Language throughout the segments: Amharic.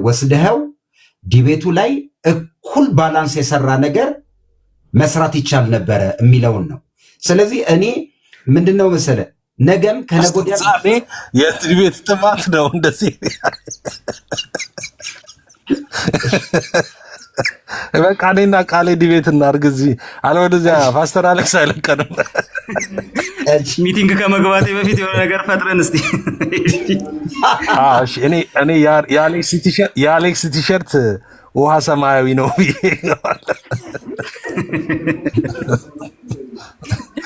ወስደኸው ዲቤቱ ላይ እኩል ባላንስ የሰራ ነገር መስራት ይቻል ነበረ የሚለውን ነው። ስለዚህ እኔ ምንድነው መሰለ ነገም ከነጎዲያ የዲቤት ጥማት ነው እንደዚህ በቃ እኔና ቃሌ ዲቤት እናድርግ እዚህ አለወደዚያ ፓስተር አሌክስ አይለቀንም። ሚቲንግ ከመግባቴ በፊት የሆነ ነገር ፈጥረን እስቲ እኔ የአሌክስ ቲሸርት ውሃ ሰማያዊ ነው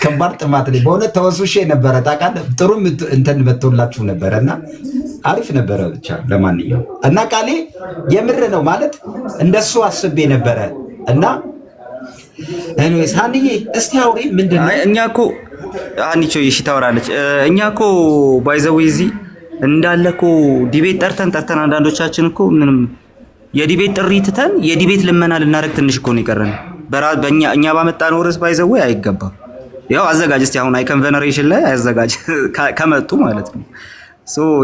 ከባድ ጥማት ላይ በእውነት ተወሱሼ ነበረ። ታውቃለህ ጥሩ እንትን መጥቶላችሁ ነበረና አሪፍ ነበረ። ብቻ ለማንኛውም እና ቃሌ የምር ነው ማለት እንደሱ አስቤ ነበረ እና ኤኒዌይስ ሃንዬ እስቲ አውሪ ምንድነው? እኛ እኮ አንቺ እሺ ታወራለች። እኛ እኮ ባይዘው እዚህ እንዳለ እኮ ዲቤት ጠርተን አንዳንዶቻችን እኮ ምንም የዲቤት ጥሪ ትተን የዲቤት ልመና ልናረግ ትንሽ እኮ ነው የቀረን። እኛ ባመጣነው ርዕስ ባይዘው አይገባም። ያው አዘጋጅ እስቲ አሁን አይከን ቬነሬሽን ላይ አዘጋጅ ከመጡ ማለት ነው።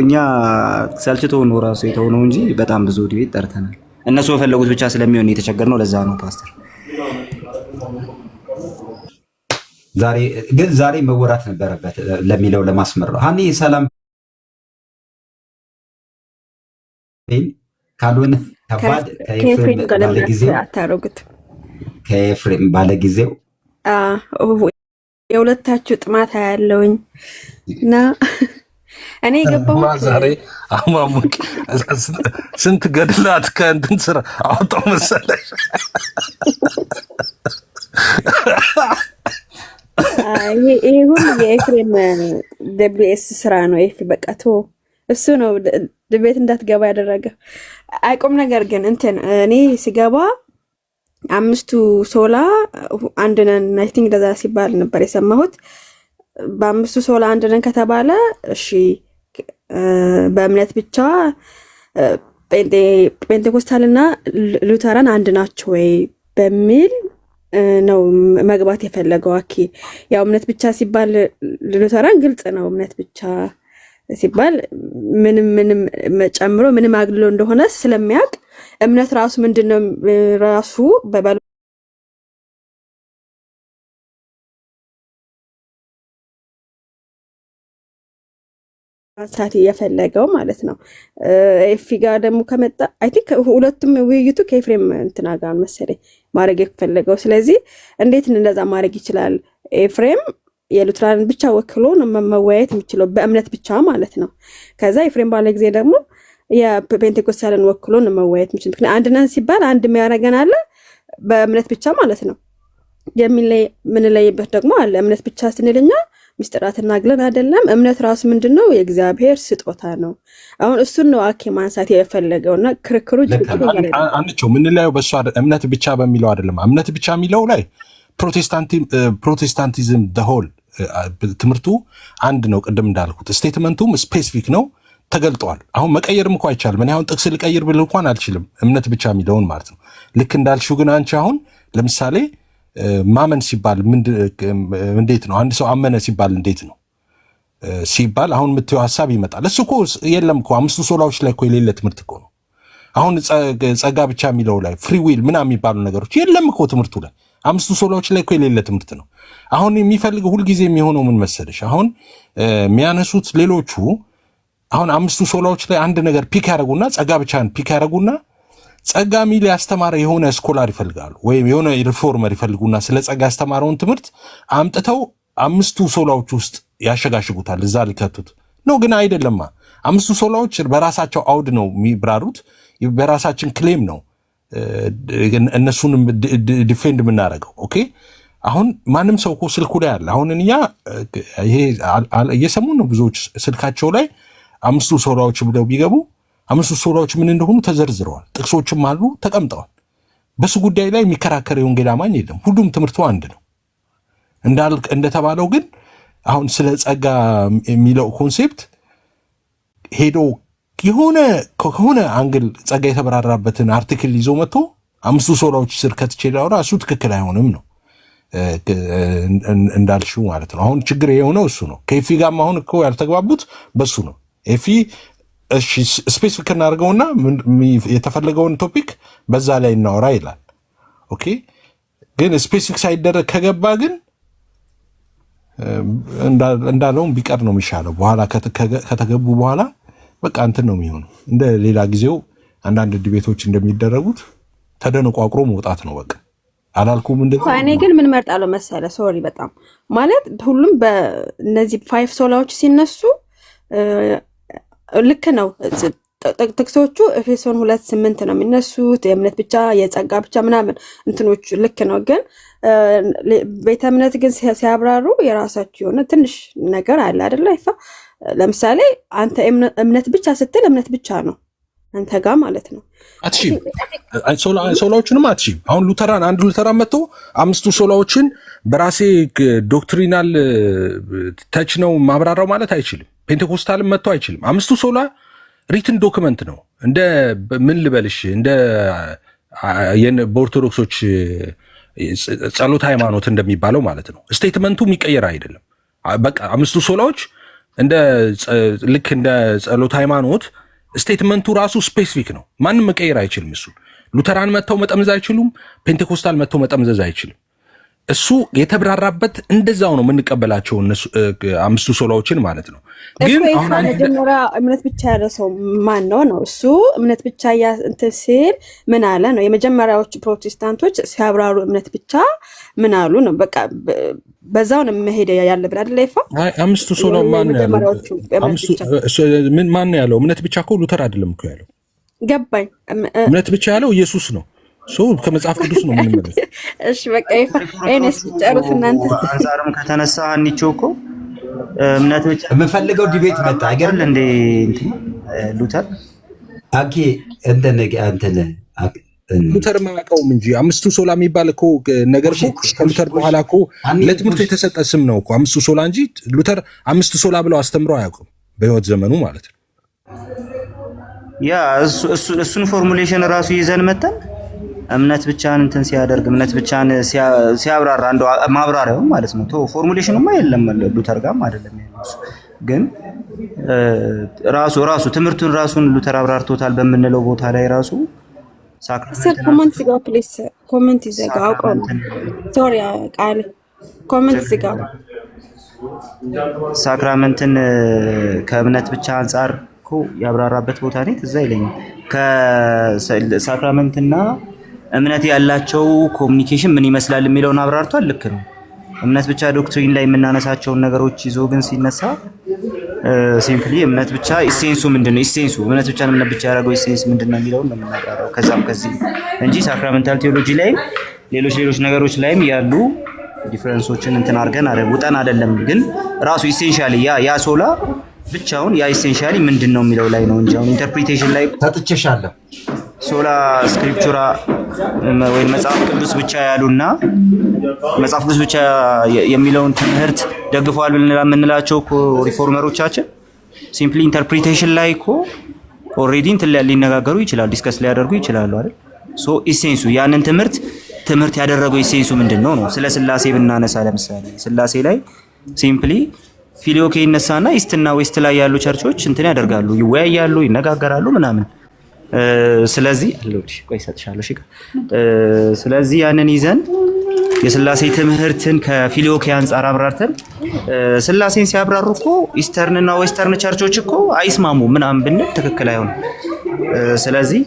እኛ ሰልችቶ ነው ራሱ የተሆነው እንጂ በጣም ብዙ ዲቤት ጠርተናል። እነሱ በፈለጉት ብቻ ስለሚሆን የተቸገርነው ለዛ ነው ፓስተር። ዛሬ መወራት ነበረበት ለሚለው ለማስመር ነው። ሃኒ ሰላም ካልሆነ ከባድ ከኤፍሬም ባለጊዜው የሁለታችሁ ጥማት ያለውኝ እና እኔ የገባሁት ዛሬ አማሙቅ ስንት ገድላት ከእንትን ስራ አውጣው መሰለሽ። ይሄ ሁሉ የኤፍሬም ደብሊውኤስ ስራ ነው። በቃ እሱ ነው ድቤት እንዳትገባ ያደረገ አይቆም ነገር ግን እንትን እኔ ሲገባ አምስቱ ሶላ አንድ ነን አይ ቲንክ እንደዛ ሲባል ነበር የሰማሁት። በአምስቱ ሶላ አንድ ነን ከተባለ እሺ በእምነት ብቻ ፔንቴኮስታልና ሉተራን አንድ ናቸው ወይ በሚል ነው መግባት የፈለገው። ያው እምነት ብቻ ሲባል ሉተራን ግልጽ ነው። እምነት ብቻ ሲባል ምንም ጨምሮ ምንም አግልሎ እንደሆነ ስለሚያውቅ እምነት ራሱ ምንድነው ራሱ በባሉ ሳቲ የፈለገው ማለት ነው። ኤፊ ጋር ደግሞ ከመጣ አይ ቲንክ ሁለቱም ውይይቱ ከኤፍሬም እንትና ጋር መሰለኝ ማድረግ የፈለገው። ስለዚህ እንዴት እንደዛ ማድረግ ይችላል? ኤፍሬም የሉትራን ብቻ ወክሎ ነው መወያየት የሚችለው በእምነት ብቻ ማለት ነው። ከዛ ኤፍሬም ባለ ጊዜ ደግሞ የፔንቴኮስታልን ወክሎ ነው መወያየት የሚችለው። ምክንያቱም አንድ ነን ሲባል አንድ የሚያደርገን አለ በእምነት ብቻ ማለት ነው። የምንለይበት ደግሞ አለ። እምነት ብቻ ስንልኛ ምስጢራትና ግለን አይደለም። እምነት ራሱ ምንድነው? የእግዚአብሔር ስጦታ ነው። አሁን እሱን ነው ማንሳት የፈለገውና ክርክሩ አንቺው ምንላየው በሱ እምነት ብቻ በሚለው አይደለም። እምነት ብቻ የሚለው ላይ ፕሮቴስታንቲዝም ደሆል ትምህርቱ አንድ ነው። ቅድም እንዳልኩት ስቴትመንቱም ስፔሲፊክ ነው፣ ተገልጧል። አሁን መቀየርም እንኳን አይቻልም። እኔ አሁን ጥቅስ ልቀይር ብል እንኳን አልችልም፣ እምነት ብቻ የሚለውን ማለት ነው። ልክ እንዳልሽው ግን አንቺ አሁን ለምሳሌ ማመን ሲባል እንዴት ነው? አንድ ሰው አመነ ሲባል እንዴት ነው ሲባል አሁን የምትይው ሀሳብ ይመጣል። እሱ እኮ የለም እኮ አምስቱ ሶላዎች ላይ እኮ የሌለ ትምህርት እኮ ነው። አሁን ጸጋ ብቻ የሚለው ላይ ፍሪ ዊል ምናምን የሚባሉ ነገሮች የለም እኮ ትምህርቱ ላይ። አምስቱ ሶላዎች ላይ እኮ የሌለ ትምህርት ነው። አሁን የሚፈልገው ሁልጊዜ የሚሆነው ምን መሰለሽ? አሁን የሚያነሱት ሌሎቹ አሁን አምስቱ ሶላዎች ላይ አንድ ነገር ፒክ ያደረጉና ጸጋ ብቻን ፒክ ያደረጉና ጸጋ ሚል ያስተማረ የሆነ ስኮላር ይፈልጋሉ ወይም የሆነ ሪፎርመር ይፈልጉና ስለ ጸጋ ያስተማረውን ትምህርት አምጥተው አምስቱ ሶላዎች ውስጥ ያሸጋሽጉታል፣ እዛ ሊከቱት ነው። ግን አይደለማ። አምስቱ ሶላዎች በራሳቸው አውድ ነው የሚብራሩት፣ በራሳችን ክሌም ነው እነሱንም ዲፌንድ የምናደርገው። ኦኬ አሁን ማንም ሰው እኮ ስልኩ ላይ አለ። አሁን እኛ ይሄ እየሰሙን ነው። ብዙዎች ስልካቸው ላይ አምስቱ ሶላዎች ብለው ቢገቡ አምስቱ ሶላዎች ምን እንደሆኑ ተዘርዝረዋል፣ ጥቅሶችም አሉ ተቀምጠዋል። በሱ ጉዳይ ላይ የሚከራከር የወንጌል አማኝ የለም። ሁሉም ትምህርቱ አንድ ነው። እንደተባለው ግን አሁን ስለ ጸጋ የሚለው ኮንሴፕት ሄዶ ከሆነ አንግል ጸጋ የተበራራበትን አርቲክል ይዞ መጥቶ አምስቱ ሶላዎች ስር ከትቼ ላውራ እሱ ትክክል አይሆንም ነው እንዳልሽው ማለት ነው። አሁን ችግር የሆነው እሱ ነው። ከኤፊ ጋርም አሁን እኮ ያልተግባቡት በሱ ነው። ኤፊ እሺ ስፔሲፊክ እናድርገውና የተፈለገውን ቶፒክ በዛ ላይ እናወራ ይላል። ኦኬ ግን ስፔሲፊክ ሳይደረግ ከገባ ግን እንዳለውም ቢቀር ነው የሚሻለው። በኋላ ከተገቡ በኋላ በቃ እንትን ነው የሚሆነው። እንደ ሌላ ጊዜው አንዳንድ ዲቤቶች እንደሚደረጉት ተደነቋቁሮ መውጣት ነው በቃ። አላልኩም እንደዚህ። እኔ ግን ምን መርጣለሁ መሰለ፣ ሶሪ በጣም ማለት ሁሉም በእነዚህ 5 ሶላዎች ሲነሱ ልክ ነው። ጥቅሶቹ ኤፌሶን 2:8 ነው የሚነሱት። የእምነት ብቻ የጸጋ ብቻ ምናምን እንትኖቹ ልክ ነው። ግን ቤተ እምነት ግን ሲያብራሩ የራሳቸው የሆነ ትንሽ ነገር አለ አይደለ? ይፋ ለምሳሌ አንተ እምነት ብቻ ስትል እምነት ብቻ ነው አንተ ጋር ማለት ነው። አትሺም ሶላዎችንም አትሺም። አሁን አንድ ሉተራን መጥቶ 5 ሶላዎችን በራሴ ዶክትሪናል ተች ነው ማብራራው ማለት አይችልም። ፔንቴኮስታልም መጥቶ አይችልም። 5 ሶላ ሪትን ዶክመንት ነው። እንደ ምን ልበልሽ እንደ በኦርቶዶክሶች ጸሎት ሃይማኖት እንደሚባለው ማለት ነው። ስቴትመንቱ የሚቀየር አይደለም። በቃ 5 ሶላዎች ልክ እንደ ጸሎት ሃይማኖት ስቴትመንቱ ራሱ ስፔሲፊክ ነው። ማንም መቀየር አይችልም። እሱ ሉተራን መጥተው መጠምዘዝ አይችሉም። ፔንቴኮስታል መጥተው መጠምዘዝ አይችልም። እሱ የተብራራበት እንደዛው ነው የምንቀበላቸው 5 ሶላዎችን ማለት ነው። ግን አሁን መጀመሪያ እምነት ብቻ ያለ ሰው ማን ነው? እሱ እምነት ብቻ እንትን ሲል ምን አለ ነው። የመጀመሪያዎቹ ፕሮቴስታንቶች ሲያብራሩ እምነት ብቻ ምን አሉ ነው። በቃ በዛው ነው መሄድ ያለብን አይደል? ይፋ 5 ሶላ ማን ያለው? ማን ያለው? እምነት ብቻ እኮ ሉተር አይደለም እኮ ያለው። ገባኝ። እምነት ብቻ ያለው ኢየሱስ ነው። ከመጽሐፍ ቅዱስ ነው የምንመለስ። እሺ በቃ እኔስ ጨርስ እናንተ። አንጻርም ከተነሳ አንቺ እኮ እምነት ብቻ የምፈልገው ዲቤት መጣ አይገርም እንዴ? ሉተር አኪ እንትን ሉተር ማያውቀውም እንጂ 5 ሶላ የሚባል እኮ ነገር እኮ ከሉተር በኋላ እኮ ለትምህርቱ የተሰጠ ስም ነው እኮ 5 ሶላ እንጂ ሉተር 5 ሶላ ብለው አስተምረው አያውቁም በህይወት ዘመኑ ማለት ነው። ያ እሱን ፎርሙሌሽን ራሱ ይዘን መተን እምነት ብቻን እንትን ሲያደርግ እምነት ብቻን ሲያብራራ እንደው ማብራሪያው ማለት ነው። ፎርሙሌሽኑማ የለም ሉተር ጋርም አይደለም ያለው። ግን ራሱ ትምህርቱን ራሱን ሉተር አብራርቶታል በምንለው ቦታ ላይ ራሱ ኮሜንት ሲጋ ፕሊስ ኮሜንት ይዘጋ አውቀው ሶሪ ቃል ኮሜንት ሲጋ ሳክራመንትን ከእምነት ብቻ አንጻር እኮ ያብራራበት ቦታ ላይ ትዝ አይለኝም። ከሳክራመንትና እምነት ያላቸው ኮሚኒኬሽን ምን ይመስላል የሚለውን አብራርቷል። ልክ ነው። እምነት ብቻ ዶክትሪን ላይ የምናነሳቸውን ነገሮች ይዞ ግን ሲነሳ ሲምፕሊ እምነት ብቻ ኢሴንሱ ምንድነው? ኢሴንሱ እምነት ብቻ ነው እምነት ብቻ ያደረገው ኢሴንስ ምንድነው የሚለውን ነው የምናቀራረው። ከዛም ከዚህ እንጂ ሳክራመንታል ቴዎሎጂ ላይ ሌሎች ነገሮች ላይም ያሉ ዲፈረንሶችን እንትን አድርገን ውጠን አይደለም። ግን ራሱ ኢሴንሻሊ ያ ሶላ ብቻውን ያ ኢሴንሻሊ ምንድነው የሚለው ላይ ነው እንጂ አሁን ኢንተርፕሪቴሽን ላይ ተጥቼሻለሁ። ሶላ ስክሪፕቹራ ወይ መጽሐፍ ቅዱስ ብቻ ያሉና መጽሐፍ ቅዱስ ብቻ የሚለውን ትምህርት ደግፈዋል የምንላቸው እኮ ሪፎርመሮቻችን ሲምፕሊ ኢንተርፕሪቴሽን ላይ እኮ ኦልሬዲ እንትን ሊነጋገሩ ይችላሉ፣ ዲስከስ ሊያደርጉ ይችላሉ አይደል? ሶ ኢሴንሱ ያንን ትምህርት ያደረገው ኢሴንሱ ምንድነው ነው። ስለ ስላሴ ብናነሳ ለምሳሌ ስላሴ ላይ ሲምፕሊ ፊሊዮኬ ይነሳና ኢስትና ዌስት ላይ ያሉ ቸርቾች እንትን ያደርጋሉ፣ ይወያያሉ፣ ይነጋገራሉ ምናምን። ስለዚህ ቆይ ሰጥሻለሁ። ስለዚህ ያንን ይዘን የስላሴ ትምህርትን ከፊሊዮኬ አንጻር አብራርተን ስላሴን ሲያብራሩ እኮ ኢስተርንና ዌስተርን ቸርቾች እኮ አይስማሙ ምናምን ብንል ትክክል አይሆንም። ስለዚህ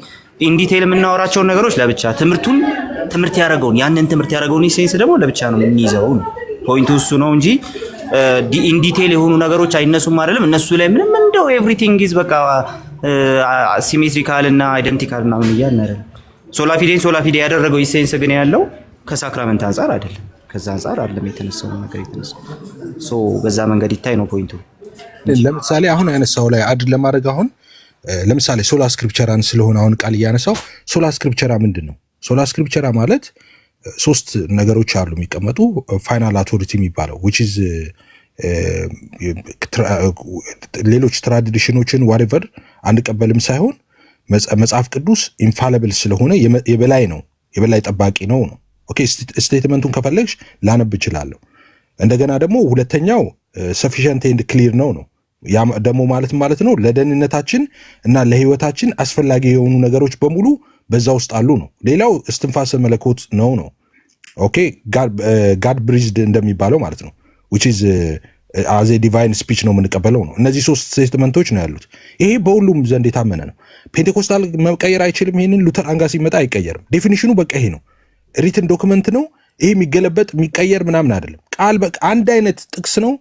ኢንዲቴል የምናወራቸውን ነገሮች ለብቻ ትምህርት ያደረገውን ኢሴንስ ደግሞ ለብቻ ነው የሚይዘው። ፖይንቱ እሱ ነው እንጂ ኢንዲቴል የሆኑ ነገሮች አይነሱም አይደለም። እነሱ ላይ ምንም እንደው ኤቭሪቲንግ ኢዝ በቃ ሲሜትሪካል እና አይደንቲካል ምናምን እያልን አይደለም። ሶላፊዴ ያደረገው ኢሴንስ ግን ያለው ከሳክራመንት አንጻር አይደለም። ከዛ አንጻር አይደለም የተነሳው ነገር የተነሳው በዛ መንገድ ይታይ ነው ፖይንቱ። ለምሳሌ አሁን ያነሳው ላይ አድ ለማድረግ አሁን ለምሳሌ ሶላ ስክሪፕቸራን ስለሆነ አሁን ቃል እያነሳው ሶላ ስክሪፕቸራ ምንድን ነው? ሶላ ስክሪፕቸራ ማለት 3 ነገሮች አሉ የሚቀመጡ ፋይናል አውቶሪቲ የሚባለው which is ሌሎች ትራዲሽኖችን ዋትኤቨር አንቀበልም ሳይሆን መጽሐፍ ቅዱስ ኢንፋሊብል ስለሆነ የበላይ ነው፣ የበላይ ጠባቂ ነው። ኦኬ ስቴትመንቱን ከፈለግሽ ላነብ እችላለሁ። እንደገና ደግሞ ሁለተኛው ሰፊሸንት ኤንድ ክሊር ነው። ያ ደግሞ ማለት ነው ለደህንነታችን እና ለህይወታችን አስፈላጊ የሆኑ ነገሮች በሙሉ በዛ ውስጥ አሉ ነው። ሌላው እስትንፋሰ መለኮት ነው። ኦኬ ጋድ ብሪዝድ እንደሚባለው ማለት ነው which is as a divine speech ነው የምንቀበለው ነው። እነዚህ 3 ስቴትመንቶች ነው ያሉት። ይሄ በሁሉም ዘንድ የታመነ ነው። ፔንቴኮስታል መቀየር አይችልም። ይሄንን ሉተር አንጋ ሲመጣ አይቀየርም። ዴፊኒሽኑ በቃ ይሄ ነው። ሪትን ዶክመንት ነው ይሄ። የሚገለበጥ የሚቀየር ምናምን አይደለም። ቃል በቃ አንድ አይነት ጥቅስ ነው።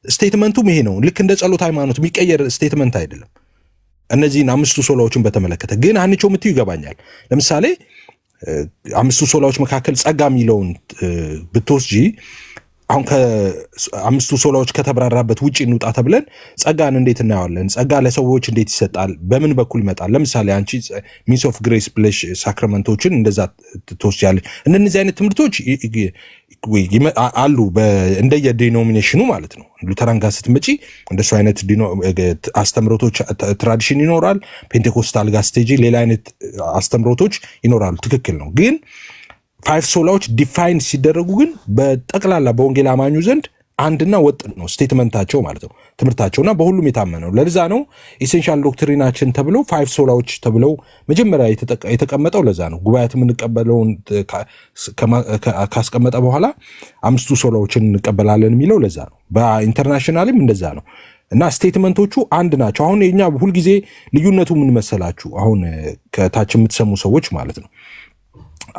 ስቴትመንቱም ይሄ ነው። ልክ እንደ ጸሎት ሃይማኖት የሚቀየር ስቴትመንት አይደለም። እነዚህን 5 ሶላዎችን በተመለከተ ግን አንቾ ምትዩ ይገባኛል። ለምሳሌ 5 ሶላዎች መካከል ጸጋ የሚለውን ብትወስጂ አሁን ከ5 ሶላዎች ከተብራራበት ውጪ እንውጣ ተብለን ጸጋን እንዴት እናየዋለን? ጸጋ ለሰዎች እንዴት ይሰጣል? በምን በኩል ይመጣል? ለምሳሌ አንቺ ሚንስ ኦፍ ግሬስ ብለሽ ሳክራመንቶችን እንደዛ ትወስጃለሽ። እነዚህ አይነት ትምህርቶች አሉ እንደየ ዲኖሚኔሽኑ ማለት ነው። ሉተራን ጋር ስትመጪ እንደሱ አይነት አስተምሮቶች ትራዲሽን ይኖራል። ፔንቴኮስታል ጋር ስትሄጂ ሌላ አይነት አስተምሮቶች ይኖራሉ። ትክክል ነው። ግን 5 ሶላዎች ዲፋይን ሲደረጉ ግን በጠቅላላ በወንጌል አማኙ ዘንድ አንድና ወጥ ነው ስቴትመንታቸው ማለት ነው፣ ትምህርታቸውና በሁሉም የታመነ ነው። ለዛ ነው ኢሴንሻል ዶክትሪናችን ተብለው 5 ሶላዎች ተብለው መጀመሪያ የተቀመጠው። ለዛ ነው ጉባኤያት የምንቀበለውን ካስቀመጠ በኋላ 5 ሶላዎችን እንቀበላለን የሚለው ለዛ ነው። በኢንተርናሽናልም እንደዛ ነው። እና ስቴትመንቶቹ አንድ ናቸው። አሁን የኛ ሁልጊዜ ልዩነቱ ምን መሰላችሁ? አሁን ከታች የምትሰሙ ሰዎች ማለት ነው።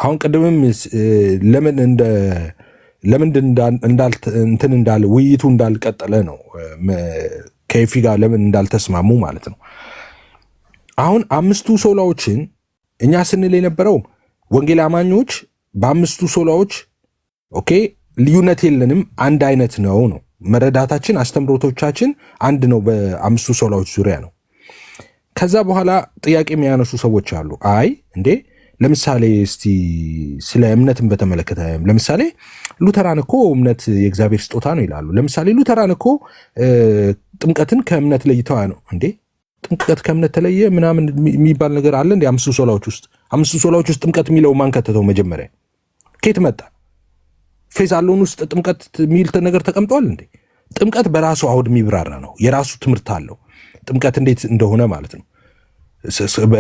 አሁን ቅድምም ለምን እንዳለ ውይይቱ እንዳልቀጠለ ነው ከኤፊ ጋር ለምን እንዳልተስማሙ ማለት ነው። አሁን 5 ሶላዎችን እኛ ስንል የነበረው ወንጌል አማኞች በ5 ሶላዎች ኦኬ ልዩነት የለንም አንድ አይነት ነው። መረዳታችን አስተምሮቶቻችን አንድ ነው በ5 ሶላዎች ዙሪያ ነው። ከዛ በኋላ ጥያቄ የሚያነሱ ሰዎች አሉ። አይ እንዴ ለምሳሌ እስቲ ስለ እምነትን በተመለከተ ለምሳሌ ሉተራን እኮ እምነት የእግዚአብሔር ስጦታ ነው ይላሉ። ለምሳሌ ሉተራን እኮ ጥምቀትን ከእምነት ለይተዋ ነው እንዴ? ጥምቀት ከእምነት ተለየ ምናምን የሚባል ነገር አለ እንዴ? 5 ሶላዎች ውስጥ 5 ሶላዎች ውስጥ ጥምቀት የሚለው ማን ከተተው? መጀመሪያ ከየት መጣ? ፌዝ አሎን ውስጥ ጥምቀት የሚል ነገር ተቀምጧል እንዴ? ጥምቀት በራሱ አውድ የሚብራራ ነው። የራሱ ትምህርት አለው። ጥምቀት እንዴት እንደሆነ ማለት ነው።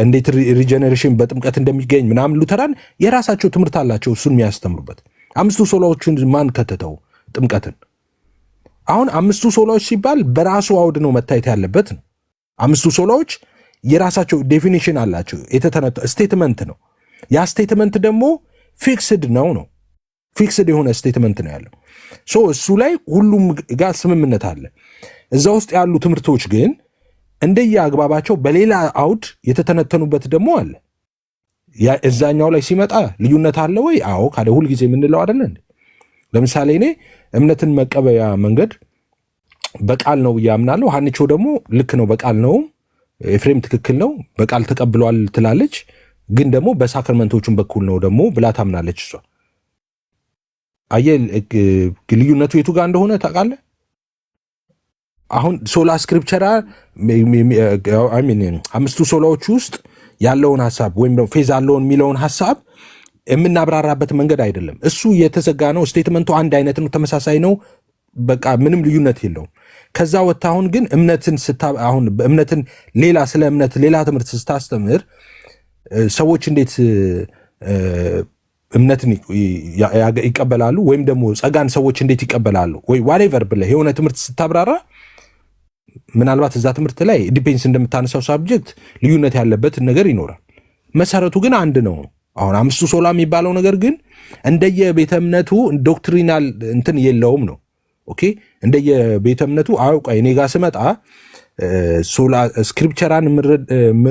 እንዴት ሪጀነሬሽን በጥምቀት እንደሚገኝ ምናምን ሉተራን የራሳቸው ትምህርት አላቸው፣ እሱን የሚያስተምሩበት። 5 ሶላዎችን ማን ከተተው ጥምቀትን? አሁን 5 ሶላዎች ሲባል በራሱ አውድ ነው መታየት ያለበት ነው። 5 ሶላዎች የራሳቸው ዴፊኒሽን አላቸው። የተተነተ ስቴትመንት ነው። ያ ስቴትመንት ደግሞ ፊክስድ ነው። ፊክስድ የሆነ ስቴትመንት ነው ያለው። እሱ ላይ ሁሉም ጋር ስምምነት አለ። እዛ ውስጥ ያሉ ትምህርቶች ግን እንደየ አግባባቸው በሌላ አውድ የተተነተኑበት ደግሞ አለ። እዛኛው ላይ ሲመጣ ልዩነት አለ ወይ? አዎ ካለ ሁልጊዜ የምንለው አይደለ እንዴ? ለምሳሌ እኔ እምነትን መቀበያ መንገድ በቃል ነው ብዬ አምናለሁ። ሀኒቾ ደግሞ ልክ ነው በቃል ነው፣ ኤፍሬም ትክክል ነው በቃል ተቀብሏል ትላለች። ግን ደግሞ በሳክራመንቶቹም በኩል ነው ደግሞ ብላ ታምናለች እሷ። አየህ ልዩነቱ የቱ ጋር እንደሆነ ታውቃለህ? አሁን ሶላ ስክሪፕቸራ 5 ሶላዎች ውስጥ ያለውን ሐሳብ ወይም ደግሞ ፌዝ አለውን የሚለውን ሐሳብ የምናብራራበት መንገድ አይደለም። እሱ የተዘጋ ነው። ስቴትመንቱ አንድ አይነት ነው፣ ተመሳሳይ ነው። በቃ ምንም ልዩነት የለውም። ከዛ ወጣ አሁን ግን እምነትን ሌላ ስለ እምነት ሌላ ትምህርት ስታስተምር ሰዎች እንዴት እምነትን ይቀበላሉ ወይም ደግሞ ጸጋን ሰዎች እንዴት ይቀበላሉ ወይ ዋሬቨር ብለህ የሆነ ትምህርት ስታብራራ ምናልባት እዛ ትምህርት ላይ ዲፔንስ እንደምታነሳው ሳብጀክት ልዩነት ያለበት ነገር ይኖራል። መሰረቱ ግን አንድ ነው። አሁን 5 ሶላ የሚባለው ነገር ግን እንደየቤተ እምነቱ ዶክትሪናል እንትን የለውም ነው። ኦኬ እንደየቤተ እምነቱ አውቃ እኔ ጋር ስመጣ ሶላ ስክሪፕቸራን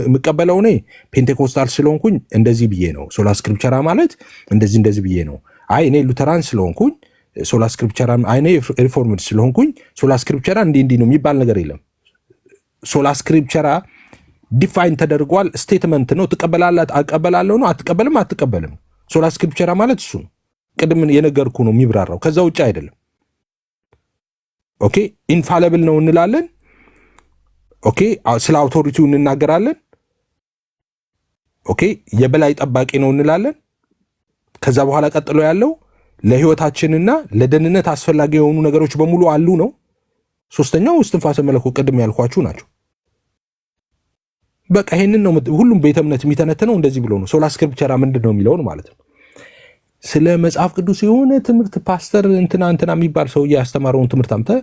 የምቀበለው እኔ ፔንቴኮስታል ስለሆንኩኝ እንደዚህ ብዬ ነው። ሶላ ስክሪፕቸራ ማለት እንደዚህ ብዬ ነው። አይ እኔ ሉተራን ስለሆንኩኝ ሶላ ስክሪፕቸራ፣ አይ እኔ ሪፎርምድ ስለሆንኩኝ ሶላ ስክሪፕቸራ እንዲህ ነው የሚባል ነገር የለም። ሶላ ስክሪፕቸራ ዲፋይን ተደርጓል። ስቴትመንት ነው። ትቀበላለህ፣ አቀበላለሁ ነው። አትቀበልም። ሶላ ስክሪፕቸራ ማለት እሱ ነው። ቅድም የነገርኩ ነው የሚብራራው፣ ከዛ ውጭ አይደለም። ኦኬ ኢንፋሊብል ነው እንላለን። ኦኬ ስለ አውቶሪቲው እንናገራለን። ኦኬ የበላይ ጠባቂ ነው እንላለን። ከዛ በኋላ ቀጥሎ ያለው ለህይወታችንና ለደህንነት አስፈላጊ የሆኑ ነገሮች በሙሉ አሉ ነው። ሶስተኛው እስትንፋሰ መለኮት ቅድም ያልኳችሁ ናቸው። በቃ ይሄንን ነው ሁሉም ቤተ እምነት የሚተነተነው እንደዚህ ብሎ ነው። ሶላ ስክሪፕቸራ ምንድን ነው የሚለውን ማለት ነው። ስለ መጽሐፍ ቅዱስ የሆነ ትምህርት ፓስተር እንትና የሚባል ሰው ያስተማረውን ትምህርት አምጥተህ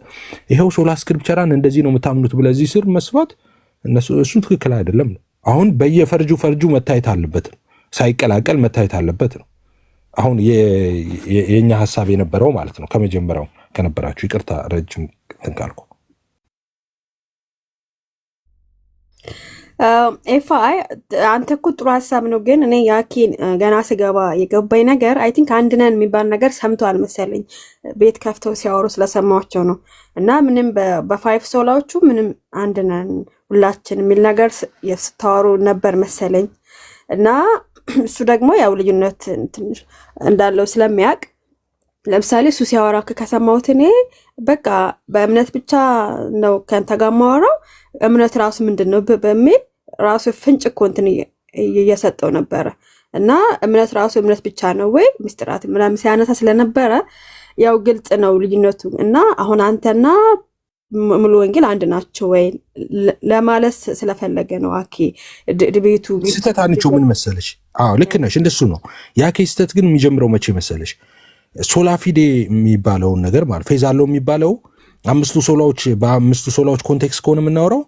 ይሄው ሶላ ስክሪፕቸራን እንደዚህ ነው የምታምኑት ብለህ እዚህ ስር መስፋት እሱ ትክክል አይደለም ነው። አሁን በየፈርጁ መታየት አለበት፣ ሳይቀላቀል መታየት አለበት ነው። አሁን የኛ ሐሳብ የነበረው ማለት ነው። ከመጀመሪያው ከነበራችሁ ይቅርታ ረጅም እንትን ካልኩ ኤፋይ አንተ እኮ ጥሩ ሀሳብ ነው፣ ግን እኔ ያኪን ገና ስገባ የገባኝ ነገር አይ ቲንክ አንድ ነን የሚባል ነገር ሰምተዋል መሰለኝ። ቤት ከፍተው ሲያወሩ ስለሰማቸው ነው። እና ምንም በፋይቭ ሶላዎቹ ምንም አንድ ነን ሁላችን የሚል ነገር ስታወሩ ነበር መሰለኝ። እና እሱ ደግሞ ያው ልዩነት ትንሽ እንዳለው ስለሚያውቅ ለምሳሌ እሱ ሲያወራ ከሰማሁት እኔ በቃ በእምነት ብቻ ነው ከአንተ ጋር የማወራው እምነት ራሱ ምንድን ነው በሚል ራሱ ፍንጭ እኮ እንትን እየሰጠው ነበረ። እና እምነት ራሱ እምነት ብቻ ነው ወይ ምስጢራት ምናምን ሲያነሳ ስለነበረ ያው ግልጽ ነው ልዩነቱ። እና አሁን አንተና ሙሉ ወንጌል አንድ ናቸው ወይ ለማለት ስለፈለገ ነው። አኬ ድቤቱ ስህተት አንቺው ምን መሰለሽ? አዎ ልክ ነሽ፣ እንደሱ ነው። ያኬ ስህተት ግን የሚጀምረው መቼ መሰለሽ? ሶላፊዴ የሚባለውን ነገር ማለት ፌዝ አለው የሚባለው በአምስቱ ሶላዎች ኮንቴክስት ከሆነ የምናወራው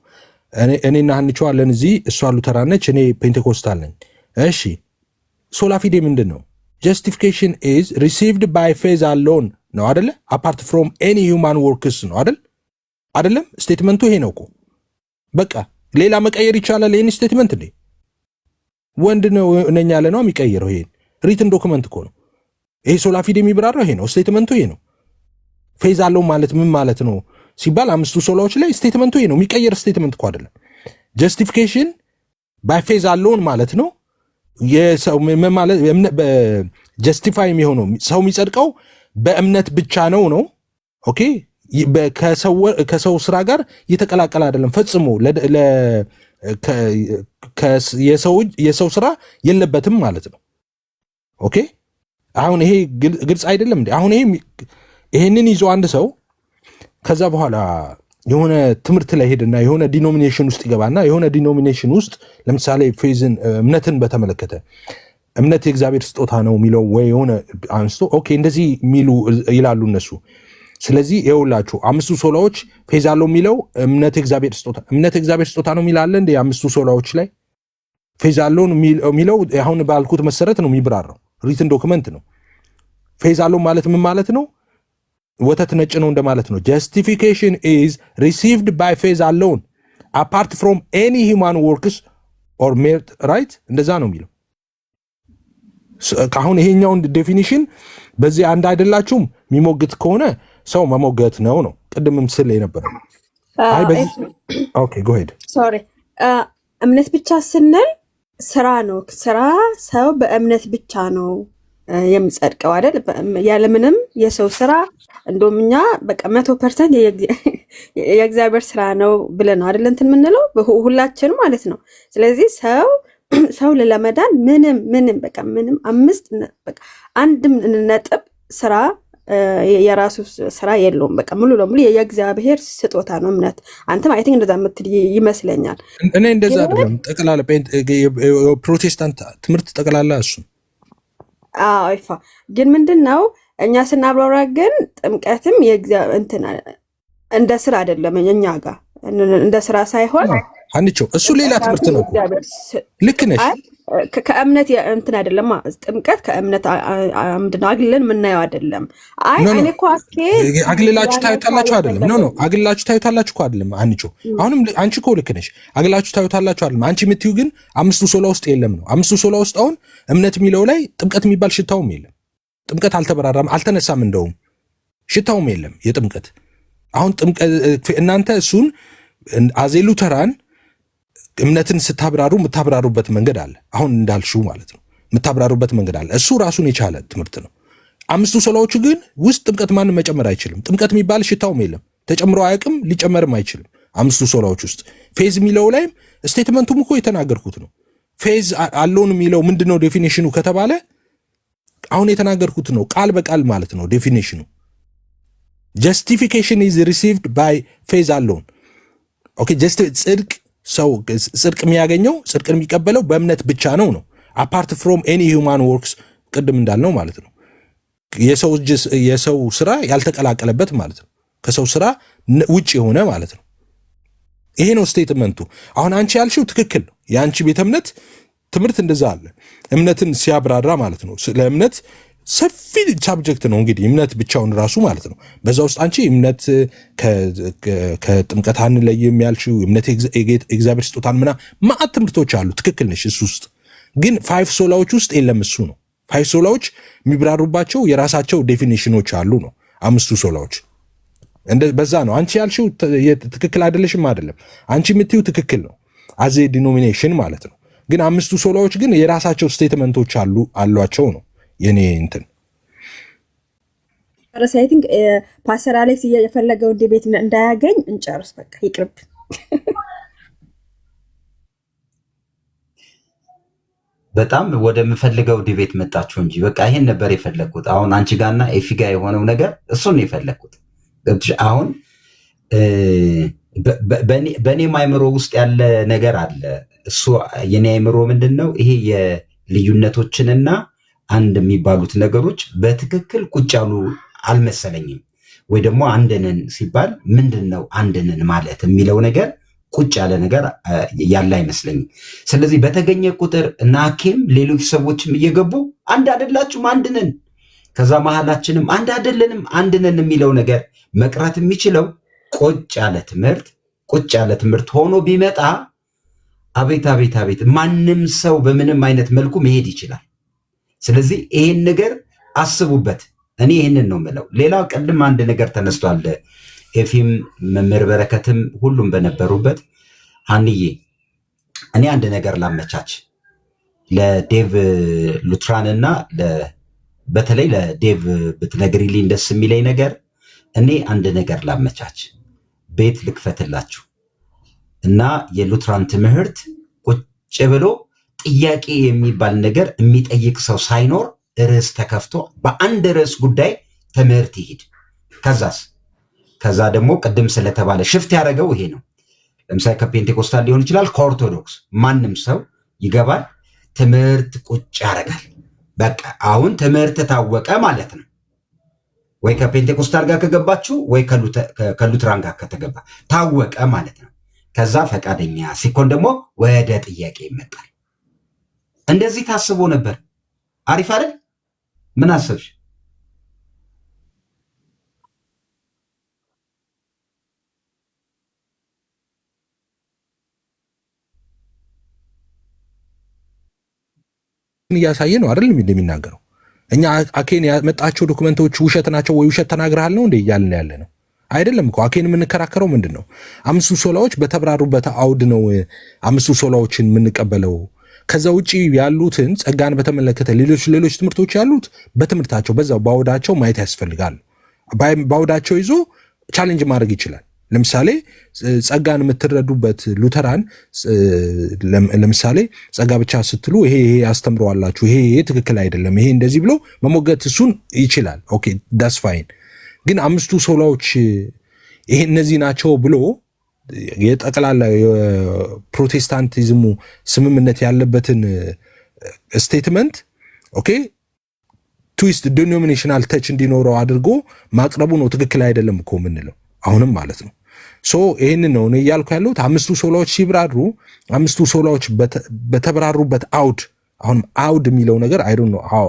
እኔና ሀንቸው አለን እዚህ፣ እሷ ሉተራን ነች፣ እኔ ፔንቴኮስታል ነኝ። እሺ ሶላፊዴ ምንድን ነው? ጀስቲፊኬሽን ኢዝ ሪሲቭድ ባይ ፌዝ አሎን ነው አደለ? አፓርት ፍሮም ኤኒ ሂውማን ወርክስ ነው አደለም? ስቴትመንቱ ይሄ ነው እኮ። በቃ ሌላ መቀየር ይቻላል ይህን ስቴትመንት እንዴ? ወንድ ነው ነኝ ያለ ነው የሚቀይረው። ይሄን ሪትን ዶክመንት እኮ ነው ይሄ። ሶላፊዴ የሚብራራው ይሄ ነው፣ ስቴትመንቱ ይሄ ነው። ፌዝ አለው ማለት ምን ማለት ነው ሲባል አምስቱ ሶላዎች ላይ ስቴትመንቱ ይሄ ነው፣ የሚቀየር ስቴትመንት እኮ አይደለም። ጀስቲፊኬሽን ባይ ፌዝ አለውን ማለት ነው። የሰው ማለት ጀስቲፋይ የሚሆነው ሰው የሚጸድቀው በእምነት ብቻ ነው። ኦኬ ከሰው ስራ ጋር የተቀላቀለ አይደለም ፈጽሞ። የሰው ስራ የለበትም ማለት ነው። ኦኬ አሁን ይሄ ግልጽ አይደለም እንዴ? አሁን ይሄንን ይዞ አንድ ሰው ከዛ በኋላ የሆነ ትምህርት ላይ ሄድና የሆነ ዲኖሚኔሽን ውስጥ ይገባና የሆነ ዲኖሚኔሽን ውስጥ ለምሳሌ ፌዝን እምነትን በተመለከተ እምነት የእግዚአብሔር ስጦታ ነው የሚለው ወይ የሆነ አንስቶ ኦኬ እንደዚህ የሚሉ ይላሉ እነሱ። ስለዚህ ይኸውላችሁ አምስቱ ሶላዎች ፌዝ አለው የሚለው እምነት የእግዚአብሔር ስጦታ ነው የሚላለ እንደ አምስቱ ሶላዎች ላይ ፌዝ አለው የሚለው አሁን ባልኩት መሰረት ነው የሚብራራው። ሪትን ዶክመንት ነው። ፌዝ አለው ማለት ምን ማለት ነው? ወተት ነጭ ነው እንደማለት ነው። ጀስቲፊኬሽን ኢዝ ሪሲቭድ ባይ ፌዝ አሎን አፓርት ፍሮም ኤኒ ሂውማን ወርክስ ኦር ሜሪት ራይት፣ እንደዛ ነው የሚለው። አሁን ይሄኛውን ዴፊኒሽን በዚህ አንድ አይደላችሁም የሚሞግት ከሆነ ሰው መሞገት ነው ቅድምም ስል የነበረ። ኦኬ ጎ ሄድ። ሶሪ እምነት ብቻ ስንል ስራ ነው። ስራ ሰው በእምነት ብቻ ነው የሚጸድቀው አይደል? ያለምንም የሰው ስራ እንደውም እኛ በቃ 100% የእግዚአብሔር ስራ ነው ብለን ነው አይደል እንትን የምንለው ሁላችንም ማለት ነው። ስለዚህ ሰው ለመዳን ምንም በቃ ምንም አንድም ነጥብ ስራ የራሱ ስራ የለውም። በቃ ሙሉ ለሙሉ የእግዚአብሔር ስጦታ ነው እምነት። አንተም አይ ቲንክ እንደዛ የምትል ይመስለኛል። እኔ እንደዛ አይደለም። ጠቅላላ ፕሮቴስታንት ትምህርት ጠቅላላ እሱ አይፋ ግን ምንድነው እኛ ስናብራራ ግን ጥምቀትም እንደ ስራ አይደለም። እኛ ጋር እንደ ስራ ሳይሆን አንቺው እሱ ሌላ ትምህርት ነው። ልክ ነሽ። ከእምነት እንትን አይደለም። ጥምቀት ከእምነት ምንድነው አግልለን የምናየው አይደለም። እኔ እኮ አግልላችሁ ታዩታላችሁ አይደለም። ኖ አግልላችሁ ታዩታላችሁ እኮ አይደለም። አንቺው አሁንም አንቺ እኮ ልክ ነሽ። አግልላችሁ ታዩታላችሁ አይደለም። አንቺ የምትይው ግን አምስቱ ሶላ ውስጥ የለም ነው። አምስቱ ሶላ ውስጥ አሁን እምነት የሚለው ላይ ጥምቀት የሚባል ሽታውም የለም። ጥምቀት አልተበራራም፣ አልተነሳም። እንደውም ሽታውም የለም የጥምቀት። አሁን እናንተ እሱን አዜ ሉተራን እምነትን ስታብራሩ የምታብራሩበት መንገድ አለ። አሁን እንዳልሽው ማለት ነው የምታብራሩበት መንገድ አለ። እሱ ራሱን የቻለ ትምህርት ነው። አምስቱ ሶላዎቹ ግን ውስጥ ጥምቀት ማንም መጨመር አይችልም። ጥምቀት የሚባል ሽታውም የለም፣ ተጨምሮ አያውቅም፣ ሊጨመርም አይችልም። አምስቱ ሶላዎች ውስጥ ፌዝ የሚለው ላይም ስቴትመንቱም እኮ የተናገርኩት ነው። ፌዝ አለውን የሚለው ምንድነው ዴፊኒሽኑ ከተባለ አሁን የተናገርኩት ነው፣ ቃል በቃል ማለት ነው ዴፊኒሽኑ። justification is received by faith alone. okay ጽድቅ የሚያገኘው ጽድቅን የሚቀበለው በእምነት ብቻ ነው apart from any human works ቅድም እንዳልነው ማለት ነው የሰው ስራ ያልተቀላቀለበት ማለት ነው ከሰው ስራ ውጪ የሆነ ማለት ነው ይሄ ነው ስቴትመንቱ አሁን አንቺ ያልሽው ትክክል ነው ያንቺ ቤተ እምነት ትምህርት እንደዛ አለ እምነትን ሲያብራራ ማለት ነው ለእምነት ሰፊ ሳብጀክት ነው እንግዲህ እምነት ብቻውን ራሱ ማለት ነው በዛ ውስጥ አንቺ እምነት ከጥምቀት አንለይም ያልሽው እምነት እግዚአብሔር ስጦታን ማዕት ትምህርቶች አሉ ትክክል ነሽ እሱ ውስጥ ግን 5 ሶላዎች ውስጥ የለም እሱ ነው 5 ሶላዎች የሚብራሩባቸው የራሳቸው ዴፊኒሽኖች አሉ ነው 5 ሶላዎች በዛ ነው አንቺ ያልሽው ትክክል አይደለሽም አይደለም አንቺ የምትዩ ትክክል ነው አዜ ዲኖሚኔሽን ማለት ነው ግን 5 ሶላዎች ግን የራሳቸው ስቴትመንቶች አሏቸው ነው የኔ እንትን I think ፓስተር አሌክስ የፈለገው ዲቤት እንዳያገኝ እንጨርስ በቃ ይቅርብ በጣም ወደምፈልገው ዲቤት መጣችሁ እንጂ በቃ ይሄን ነበር የፈለኩት አሁን አንቺ ጋርና ኤፊ ጋር የሆነው ነገር እሱን ነው የፈለኩት አሁን በኔ ማይምሮ ውስጥ ያለ ነገር አለ እሱ የኔ አይምሮ ምንድነው ይሄ የልዩነቶችንና አንድ የሚባሉት ነገሮች በትክክል ቁጭ ያሉ አልመሰለኝም ወይ ደግሞ አንድነን ሲባል ምንድነው አንድነን ማለት የሚለው ነገር ቁጭ ያለ ነገር ያለ አይመስለኝም ስለዚህ በተገኘ ቁጥር ናኬም ሌሎች ሰዎችም እየገቡ አንድ አይደላችሁም አንድነን ከዛ መሐላችንም አንድ አይደለንም አንድነን የሚለው ነገር መቅረት የሚችለው ቁጭ ያለ ትምህርት ሆኖ ቢመጣ አቤት ማንም ሰው በምንም አይነት መልኩ መሄድ ይችላል ስለዚህ ይሄን ነገር አስቡበት እኔ ይሄንን ነው የምለው ሌላው ቀድም አንድ ነገር ተነስቷል ኤፊም መምህር በረከትም ሁሉም በነበሩበት አንዬ እኔ አንድ ነገር ላመቻች ለዴቭ ሉትራንና በተለይ ለዴቭ ብትነግሪልኝ ደስ የሚለኝ ነገር እኔ አንድ ነገር ላመቻች ቤት ልክፈትላችሁ እና የሉትራን ትምህርት ቁጭ ብሎ ጥያቄ የሚባል ነገር የሚጠይቅ ሰው ሳይኖር ርዕስ ተከፍቶ በአንድ ርዕስ ጉዳይ ትምህርት ይሄድ ከዛ ደግሞ ቅድም ስለተባለ ሽፍት ያደረገው ይሄ ነው ለምሳሌ ከፔንቴኮስታል ሊሆን ይችላል ከኦርቶዶክስ ማንም ሰው ይገባል ትምህርት ቁጭ ያደርጋል በቃ አሁን ትምህርት ታወቀ ማለት ነው ወይ ከፔንቴኮስታል ጋር ከገባችሁ ወይ ከሉትራን ጋር ከተገባ ታወቀ ማለት ነው ከዛ ፈቃደኛ ሲኮን ደግሞ ወደ ጥያቄ ይመጣል እንደዚህ ታስቦ ነበር አሪፍ አይደል ምን አሰብሽ ያሳየ ነው አይደል እንደሚናገረው እኛ አኬን ያመጣቸው ዶክመንቶች ውሸት ናቸው ወይ ውሸት ተናግረሃል ነው እንደ ይያልን ያለ ነው አይደለም እኮ አኬን የምንከራከረው ምንድነው 5 ሶላዎች በተብራሩበት አውድ ነው 5 ሶላዎችን የምንቀበለው ከዛ ውጪ ያሉትን ጸጋን በተመለከተ ሌሎች ትምህርቶች ያሉት በትምህርታቸው በዛው ባውዳቸው ማየት ያስፈልጋል ባውዳቸው ይዞ ቻሌንጅ ማድረግ ይችላል ለምሳሌ ጸጋን የምትረዱበት ሉተራን ለምሳሌ ጸጋ ብቻ ስትሉ ይሄ አስተምረዋላችሁ ይሄ ትክክል አይደለም ይሄ እንደዚህ ብሎ መሞገት እሱን ይችላል ኦኬ ዳትስ ፋይን ግን 5 ሶላዎች ይሄ እነዚህ ናቸው ብሎ የጠቅላላ የፕሮቴስታንቲዝሙ ስምምነት ያለበትን ስቴትመንት ኦኬ ትዊስት ዲኖሚኔሽናል ተች እንዲኖረው አድርጎ ማቅረቡ ነው ትክክል አይደለም እኮ ምንለው አሁንም ማለት ነው ሶ ይሄን ነው ያልኩ ያለሁት 5 ሶላዎች ሲብራሩ 5 ሶላዎች በተብራሩበት አውድ አሁን አውድ የሚለው ነገር አይ ዶንት ኖ ሃው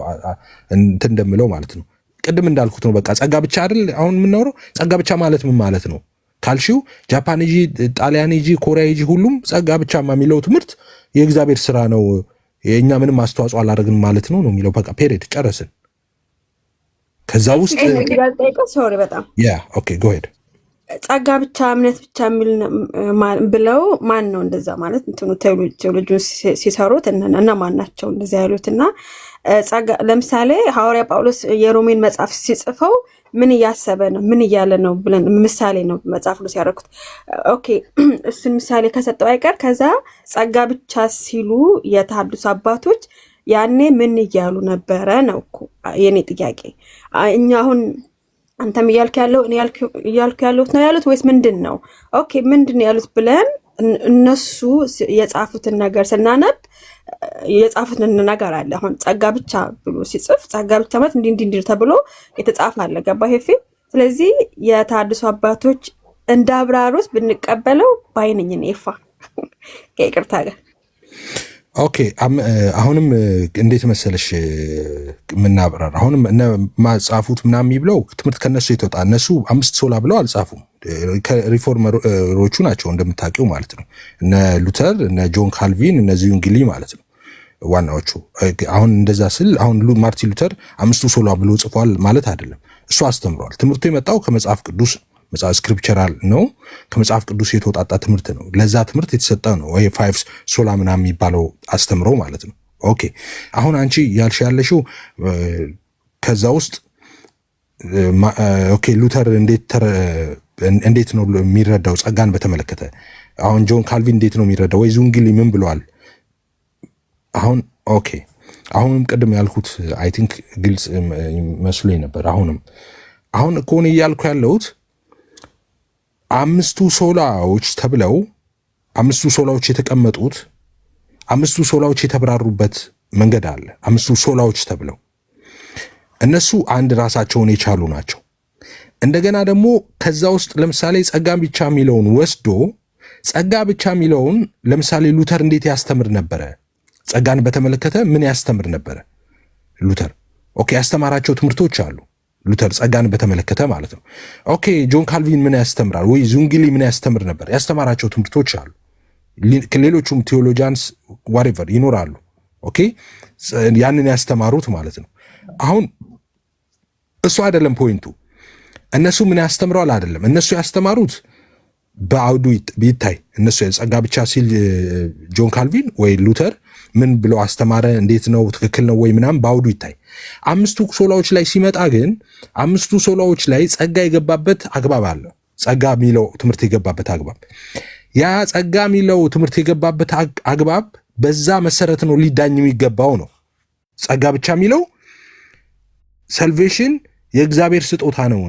እንትን እንደምለው ማለት ነው ቅድም እንዳልኩት ነው በቃ ጸጋ ብቻ አይደል አሁን የምናወራው ጸጋ ብቻ ማለት ምን ማለት ነው ካልሺው ጃፓንጂ ጣሊያንጂ ኮሪያጂ ሁሉም ጸጋ ብቻ የሚለው ትምህርት የእግዚአብሔር ስራ ነው የኛ ምንም አስተዋጽኦ አላደረግን ማለት ነው የሚለው በቃ ፔሪድ ጨረስን ከዛ ውስጥ ሶሪ በጣም ያ ኦኬ ጎ ሄድ ጸጋ ብቻ እምነት ብቻ የሚል ብለው ማን ነው እንደዛ ማለት እንትኑ ቴዎሎጂውን ሲሰሩት እና ማን ናቸው እንደዛ ያሉትና ጸጋ ለምሳሌ ሐዋርያ ጳውሎስ የሮሜን መጽሐፍ ሲጽፈው ምን እያሰበ ነው ምን እያለ ነው ብለን ምሳሌ ነው መጽሐፍ ነው ሲያረኩት ኦኬ እሱን ምሳሌ ከሰጠው አይቀር ከዛ ጸጋ ብቻ ሲሉ የተሐድስ አባቶች ያኔ ምን እያሉ ነበረ ነው እኮ የኔ ጥያቄ እኛ አሁን አንተም እያልክ ያለው እኔ እያልኩ ያለሁት ነው ያሉት ወይስ ምንድን ነው? ኦኬ ምንድን ነው ያሉት ብለን እነሱ የጻፉትን ነገር ስናነብ የጻፉትን ነገር አለ። አሁን ጸጋ ብቻ ብሎ ሲጽፍ ጸጋ ብቻ ማለት እንዲህ ተብሎ የተጻፈ አለ። ገባህ ሄፌ? ስለዚህ የተሐድሶ አባቶች እንዳብራሩት ብንቀበለው ባይነኝ ነው ይፋ ከይቅርታ ጋር። ኦኬ አሁንም እንዴት መሰለሽ የምናብራራ አሁንም እነ ማጻፉት ምናምን የሚብለው ትምህርት ከነሱ የተወጣ እነሱ 5 ሶላ ብለው አልጻፉም። ከሪፎርመሮቹ ናቸው እንደምታውቂው ማለት ነው። እነ ሉተር፣ እነ ጆን ካልቪን፣ እነ ዙንግሊ ማለት ነው ዋናዎቹ። አሁን እንደዛ ስል አሁን ማርቲን ሉተር 5 ሶላ ብሎ ጽፏል ማለት አይደለም። እሱ አስተምሯል። ትምህርቱ የመጣው ከመጽሐፍ ቅዱስ መጽሐፍ ስክሪፕቸራል ነው። ከመጽሐፍ ቅዱስ የተወጣጣ ትምህርት ነው። ለዛ ትምህርት የተሰጠ ነው ወይ 5 ሶላ ምናምን የሚባለው አስተምሮ ማለት ነው። ኦኬ አሁን አንቺ ያልሽ ያለሽው ከዛ ውስጥ ኦኬ ሉተር እንዴት ነው የሚረዳው ጸጋን በተመለከተ? አሁን ጆን ካልቪን እንዴት ነው የሚረዳው? ወይ ዙንግሊ ምን ብለዋል? አሁን ኦኬ አሁንም ቅድም ያልኩት አይ ቲንክ ግልጽ መስሎኝ ነበር። አሁን እኮ እኔ እያልኩ ያለሁት 5 ሶላዎች ተብለው 5 ሶላዎች የተቀመጡት 5 ሶላዎች የተብራሩበት መንገድ አለ። 5 ሶላዎች ተብለው እነሱ አንድ ራሳቸውን የቻሉ ናቸው። እንደገና ደግሞ ከዛ ውስጥ ለምሳሌ ጸጋ ብቻ የሚለውን ወስዶ ጸጋ ብቻ የሚለውን ለምሳሌ ሉተር እንዴት ያስተምር ነበረ? ጸጋን በተመለከተ ምን ያስተምር ነበረ ሉተር? ኦኬ ያስተማራቸው ትምህርቶች አሉ ሉተር ጸጋን በተመለከተ ማለት ነው። ኦኬ ጆን ካልቪን ምን ያስተምራል? ወይ ዙንግሊ ምን ያስተምር ነበር? ያስተማራቸው ትምህርቶች አሉ። ሌሎቹም ቴዎሎጂያንስ ዋሬቨር ይኖራሉ። ኦኬ ያንን ያስተማሩት ማለት ነው። አሁን እሱ አይደለም ፖይንቱ። እነሱ ምን ያስተምረዋል አይደለም። እነሱ ያስተማሩት በአውዱ ቢታይ እነሱ ጸጋ ብቻ ሲል ጆን ካልቪን ወይ ሉተር ምን ብሎ አስተማረ፣ እንዴት ነው ትክክል ነው ወይ ምናምን በአውዱ ይታይ። 5 ሶላዎች ላይ ሲመጣ ግን 5 ሶላዎች ላይ ጸጋ የገባበት አግባብ አለ። ጸጋ የሚለው ትምህርት የገባበት አግባብ፣ ያ ጸጋ የሚለው ትምህርት የገባበት አግባብ በዛ መሰረት ነው ሊዳኝ የሚገባው ነው። ጸጋ ብቻ የሚለው ሰልቬሽን የእግዚአብሔር ስጦታ ነው፣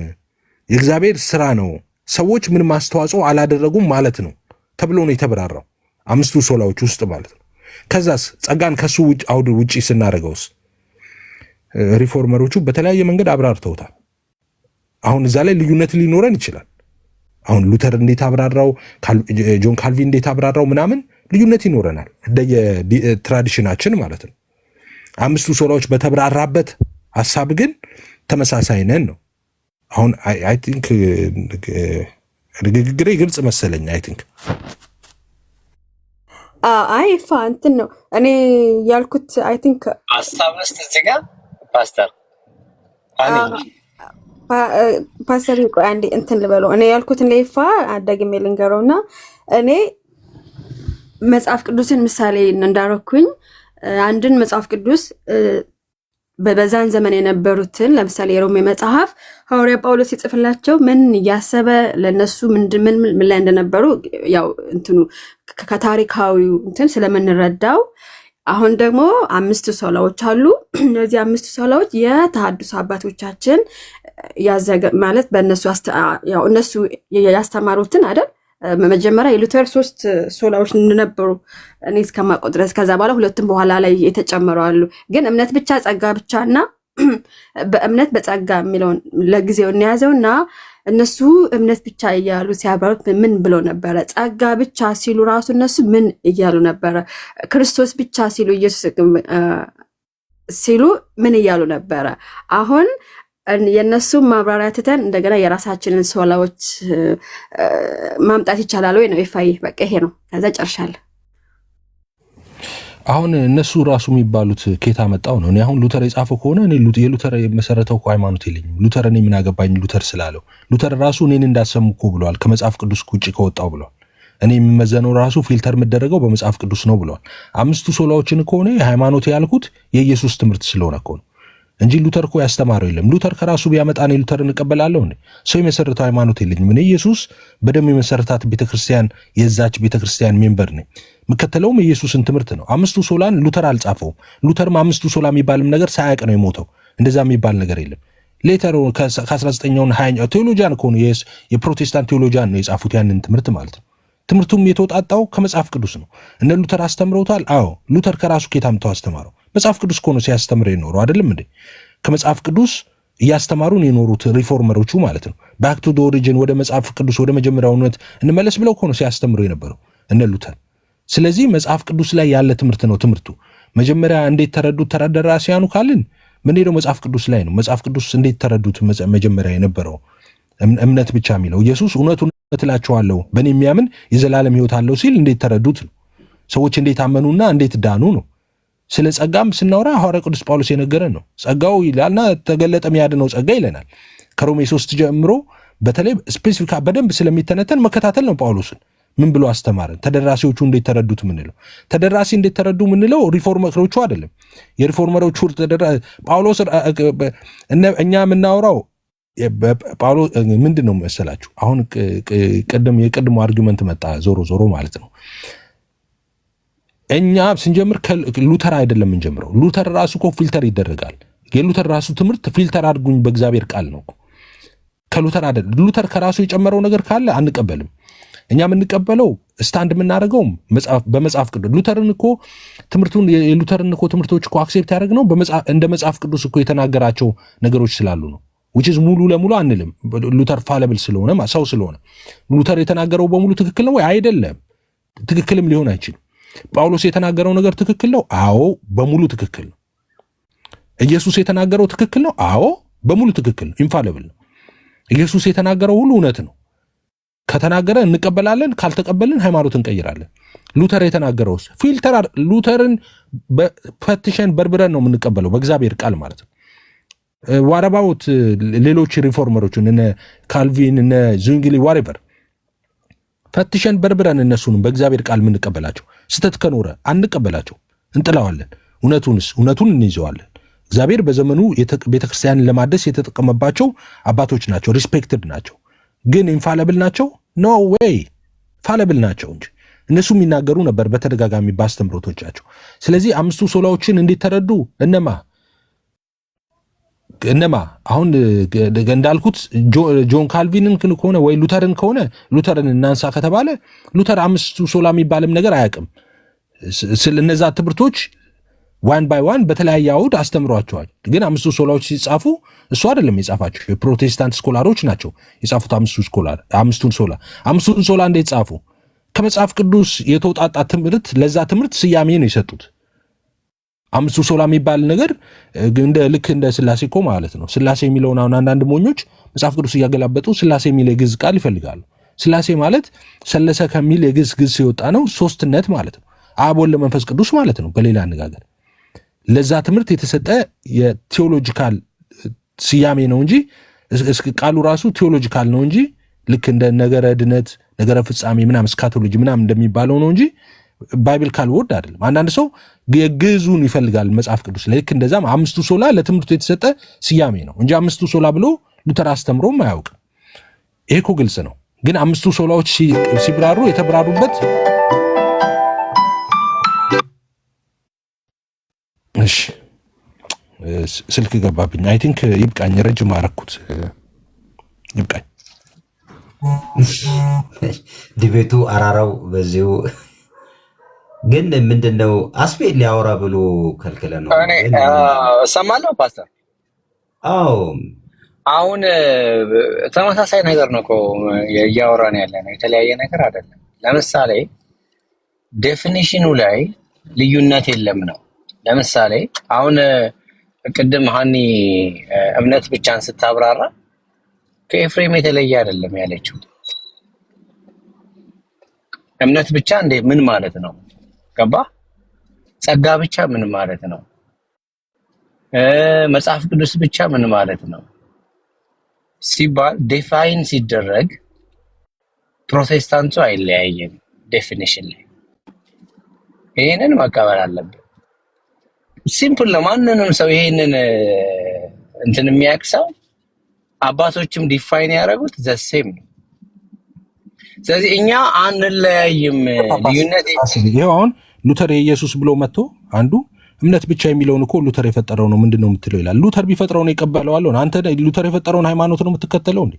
የእግዚአብሔር ስራ ነው፣ ሰዎች ምንም አስተዋጽኦ አላደረጉም ማለት ነው ተብሎ ነው የተብራራው 5 ሶላዎች ውስጥ ማለት ነው። ከዛስ ጸጋን ከሱ አውድ ውጪ ስናደርገውስ ሪፎርመሮቹ በተለያየ መንገድ አብራርተውታል። አሁን እዛ ላይ ልዩነት ሊኖረን ይችላል። አሁን ሉተር እንዴት አብራራው፣ ጆን ካልቪን እንዴት አብራራው ምናምን ልዩነት ይኖረናል ትራዲሽናችን ማለት ነው። 5 ሶላዎች በተብራራበት ሐሳብ ግን ተመሳሳይ ነን ነው። አሁን አይ ቲንክ ንግግሬ ግልጽ መሰለኝ። አይ ቲንክ አይ እንትን ነው እኔ ያልኩት። አይ ቲንክ አስታውስት እዚህ ጋር ፓስተር ቆይ አንዴ እንትን ልበለው። እኔ ያልኩት ለይፋ ደግሜ ልንገረውና እኔ መጽሐፍ ቅዱስን ምሳሌ እንዳረኩኝ አንድን መጽሐፍ ቅዱስ በዛን ዘመን የነበሩትን ለምሳሌ የሮሜ መጽሐፍ ሐዋርያ ጳውሎስ ሲጽፍላቸው ምን እያሰበ ለነሱ ምን ላይ እንደነበሩ ያው እንትኑ ከታሪካዊው እንትን ስለምንረዳው፣ አሁን ደግሞ 5 ሶላዎች አሉ። እነዚህ 5 ሶላዎች የተሐድሶ አባቶቻችን ማለት በእነሱ ያው እነሱ ያስተማሩትን አይደል። መጀመሪያ የሉተር 3 ሶላዎች ነበሩ እኔ እስከማውቀው ድረስ። ከዛ በኋላ 2 በኋላ ላይ የተጨመሩ አሉ። ግን እምነት ብቻ ጸጋ ብቻና በእምነት በጸጋ የሚለውን ለጊዜው እንያዘውና እነሱ እምነት ብቻ እያሉ ሲያብራሩት ምን ብለው ነበረ? ጸጋ ብቻ ሲሉ ራሱ እነሱ ምን እያሉ ነበረ? ክርስቶስ ብቻ ሲሉ ኢየሱስ ሲሉ ምን እያሉ ነበረ? አሁን የነሱ ማብራሪያ ትተን እንደገና የራሳችንን ሶላዎች ማምጣት ይቻላል ወይ ነው ይፋይ። በቃ ይሄ ነው። ከዛ ጨርሻለሁ። አሁን እነሱ ራሱ የሚባሉት ኬታ መጣው ነው። እኔ አሁን ሉተር የጻፈው ከሆነ እኔ የሉተር የመሰረተው ሃይማኖት የለኝም። ሉተር እኔ ምን አገባኝ ሉተር ስላለው። ሉተር ራሱ እኔን እንዳሰሙ እኮ ብለዋል። ከመጽሐፍ ቅዱስ ውጪ ከወጣው ብለዋል። እኔ የሚመዘነው ራሱ ፊልተር የምደረገው በመጽሐፍ ቅዱስ ነው ብለዋል። 5 ሶላዎችን ከሆነ ሃይማኖት ያልኩት የኢየሱስ ትምህርት ስለሆነ እኮ ነው እንጂ ሉተር እኮ ያስተማረው የለም። ሉተር ከራሱ ቢያመጣ እኔ ሉተር እንቀበላለሁ እንዴ? ሰው የመሰረተው ሃይማኖት የለኝም። እኔ ኢየሱስ በደም የመሰረታት ቤተክርስቲያን የዛች ቤተክርስቲያን ሜምበር ነኝ። መከተለውም የኢየሱስን ትምህርት ነው። 5 ሶላን ሉተር አልጻፈውም። ሉተርም 5 ሶላ የሚባልም ነገር ሳያውቅ ነው የሞተው። እንደዛ የሚባል ነገር የለም። ሌተር ከ19ኛው 20ኛው ቴዎሎጂያን ከሆኑ የፕሮቴስታንት ቴዎሎጂያን ነው የጻፉት ያንን ትምህርት ማለት ነው። ትምህርቱም የተወጣጣው ከመጽሐፍ ቅዱስ ነው። እነ ሉተር አስተምረውታል። አዎ ሉተር ከራሱ ከታምተው አስተማረው መጽሐፍ ቅዱስ ከሆነ ሲያስተምር የኖረው አይደለም እንዴ? ከመጽሐፍ ቅዱስ እያስተማሩን የኖሩት ሪፎርመሮቹ ማለት ነው። ባክ ቱ ዘ ኦሪጂን ወደ መጽሐፍ ቅዱስ ወደ መጀመሪያው እውነት እንመለስ ብለው ከሆነ ሲያስተምሩ የነበረው እነ ሉተር። ስለዚህ መጽሐፍ ቅዱስ ላይ ያለ ትምህርት ነው ትምህርቱ። መጀመሪያ እንዴት ተረዱት ተደራሲያኑ ካልን ምን ሄደው መጽሐፍ ቅዱስ ላይ ነው። መጽሐፍ ቅዱስ እንዴት ተረዱት መጀመሪያ የነበረው እምነት ብቻ የሚለው ኢየሱስ እውነቱን እላችኋለሁ በእኔ የሚያምን የዘላለም ሕይወት አለው ሲል እንዴት ተረዱት ነው። ሰዎች እንዴት አመኑና እንዴት ዳኑ ነው። ስለ ጸጋም ስናወራ ሐዋርያ ቅዱስ ጳውሎስ የነገረን ነው። ጸጋው ይላልና ተገለጠ የሚያድነው ጸጋ ይለናል። ከሮሜ 3 ጀምሮ በተለይ ስፔሲፊካ በደንብ ስለሚተነተን መከታተል ነው። ጳውሎስን ምን ብሎ አስተማረን? ተደራሲዎቹ እንዴት ተረዱት ምንለው? ተደራሲ እንዴት ተረዱ ምንለው ሪፎርመሮቹ አይደለም። የሪፎርመሮቹ ጳውሎስ እኛ የምናወራው ጳውሎስ ምንድን ነው መሰላችሁ? አሁን የቅድሙ አርጊመንት መጣ ዞሮ ማለት ነው። እኛ ስንጀምር ሉተር አይደለም እንጀምረው። ሉተር ራሱ እኮ ፊልተር ይደረጋል። የሉተር ራሱ ትምህርት ፊልተር አድርጉኝ በእግዚአብሔር ቃል ነው። ከሉተር አይደለም። ሉተር ከራሱ የጨመረው ነገር ካለ አንቀበልም። እኛ የምንቀበለው ስታንድ የምናደርገውም በመጽሐፍ ቅዱስ ሉተርን እኮ ትምህርቱን የሉተርን እኮ ትምህርቶች እኮ አክሴፕት ያደረግነው እንደ መጽሐፍ ቅዱስ እኮ የተናገራቸው ነገሮች ስላሉ ነው። which is ሙሉ ለሙሉ አንልም። ሉተር ፋለብል ስለሆነ ሰው ስለሆነ ሉተር የተናገረው በሙሉ ትክክል ነው ወይ? አይደለም። ትክክልም ሊሆን አይችልም። ጳውሎስ የተናገረው ነገር ትክክል ነው? አዎ በሙሉ ትክክል ነው። ኢየሱስ የተናገረው ትክክል ነው? አዎ በሙሉ ትክክል ነው። ኢንፋለብል ነው። ኢየሱስ የተናገረው ሁሉ እውነት ነው። ከተናገረ እንቀበላለን፣ ካልተቀበልን ሃይማኖት እንቀይራለን። ሉተር የተናገረውስ ፊልተር ሉተርን ፈትሸን በርብረን ነው የምንቀበለው በእግዚአብሔር ቃል ማለት ነው። ዋረባውት ሌሎች ሪፎርመሮችን እነ ካልቪን እነ ዙንግሊ ዋሬቨር ፈትሸን በርብረን እነሱንም በእግዚአብሔር ቃል የምንቀበላቸው። ስተት ከኖረ አንቀበላቸው፣ እንጥላዋለን። እውነቱን እንይዘዋለን። እግዚአብሔር በዘመኑ ቤተክርስቲያንን ለማደስ የተጠቀመባቸው አባቶች ናቸው፣ ሪስፔክትድ ናቸው። ግን ኢንፋለብል ናቸው? ኖ ዌይ። ፋለብል ናቸው እንጂ እነሱ የሚናገሩ ነበር በተደጋጋሚ ባስተምሮቶቻቸው። ስለዚህ አምስቱ ሶላዎችን እንዴት ተረዱ? እነማ አሁን እንዳልኩት ጆን ካልቪንን ከሆነ ወይ ሉተርን ከሆነ ሉተርን እናንሳ ከተባለ ሉተር አምስቱ ሶላ የሚባልም ነገር አያውቅም። ስለነዛ ትምህርቶች ዋን ባይ ዋን በተለያየ አውድ አስተምሯቸዋል። ግን አምስቱ ሶላዎች ሲጻፉ እሱ አይደለም የጻፋቸው፣ የፕሮቴስታንት ስኮላሮች ናቸው የጻፉት። አምስቱን ሶላ እንዴት ጻፉ? ከመጽሐፍ ቅዱስ የተውጣጣ ትምህርት፣ ለዛ ትምህርት ስያሜ ነው የሰጡት። አምስቱ ሶላ የሚባል ነገር ልክ እንደ ስላሴ እኮ ማለት ነው። ስላሴ የሚለውን አሁን አንዳንድ ሞኞች መጽሐፍ ቅዱስ እያገላበጡ ስላሴ የሚል የግዕዝ ቃል ይፈልጋሉ። ስላሴ ማለት ሰለሰ ከሚል የግዕዝ ሲወጣ ነው፣ ሶስትነት ማለት ነው። አብ ወልድ መንፈስ ቅዱስ ማለት ነው በሌላ አነጋገር። ለዛ ትምህርት የተሰጠ የቴዎሎጂካል ስያሜ ነው እንጂ ቃሉ ራሱ ቴዎሎጂካል ነው እንጂ ልክ እንደ ነገረ ድነት፣ ነገረ ፍጻሜ ምናምን ስካቶሎጂ ምናምን እንደሚባለው ነው እንጂ ባይብሊካል ወርድ አይደለም። አንዳንድ ሰው የግዕዙን ይፈልጋል መጽሐፍ ቅዱስ ላይ። ልክ እንደዛም አምስቱ ሶላ ለትምህርቱ የተሰጠ ስያሜ ነው እንጂ አምስቱ ሶላ ብሎ ሉተር አስተምሮም አያውቅም። ይሄ እኮ ግልጽ ነው። ግን አምስቱ ሶላዎች ሲብራሩ የተብራሩበት እሺ ስልክ ገባብኝ። አይ ቲንክ ይብቃኝ፣ ረጅም አረኩት። ይብቃኝ። ዲቤቱ አራራው በዚሁ ግን ምንድነው አስቤ ሊያወራ ብሎ ከልክለ ነው። እኔ እሰማለሁ ፓስተር። አዎ አሁን ተመሳሳይ ነገር ነው እኮ እያወራን ያለ ነው፣ የተለያየ ነገር አይደለም። ለምሳሌ ዴፊኒሽኑ ላይ ልዩነት የለም ነው። ለምሳሌ አሁን ቅድም ሀኒ እምነት ብቻን ስታብራራ ከኤፍሬም የተለየ አይደለም ያለችው። እምነት ብቻ እንዴ ምን ማለት ነው? ገባ? ጸጋ ብቻ ምን ማለት ነው? መጽሐፍ ቅዱስ ብቻ ምን ማለት ነው ሲባል ዲፋይን ሲደረግ ፕሮቴስታንቱ አይለያየም ዴፊኒሽን ላይ። ይሄንን መቀበል አለብን። ሲምፕል ነው። ማንንም ሰው ይሄንን እንትን የሚያክሰው አባቶችም ዲፋይን ያደረጉት ዘሴም ነው። ስለዚህ እኛ አንለያይም። ልዩነት ይሄው አሁን ሉተር የኢየሱስ ብሎ መጥቶ አንዱ እምነት ብቻ የሚለውን እኮ ሉተር የፈጠረው ነው ምንድነው የምትለው ይላል። ሉተር ቢፈጥረው ነው ይቀበለዋል። አንተ ሉተር የፈጠረውን ሃይማኖት ነው የምትከተለው እንዴ?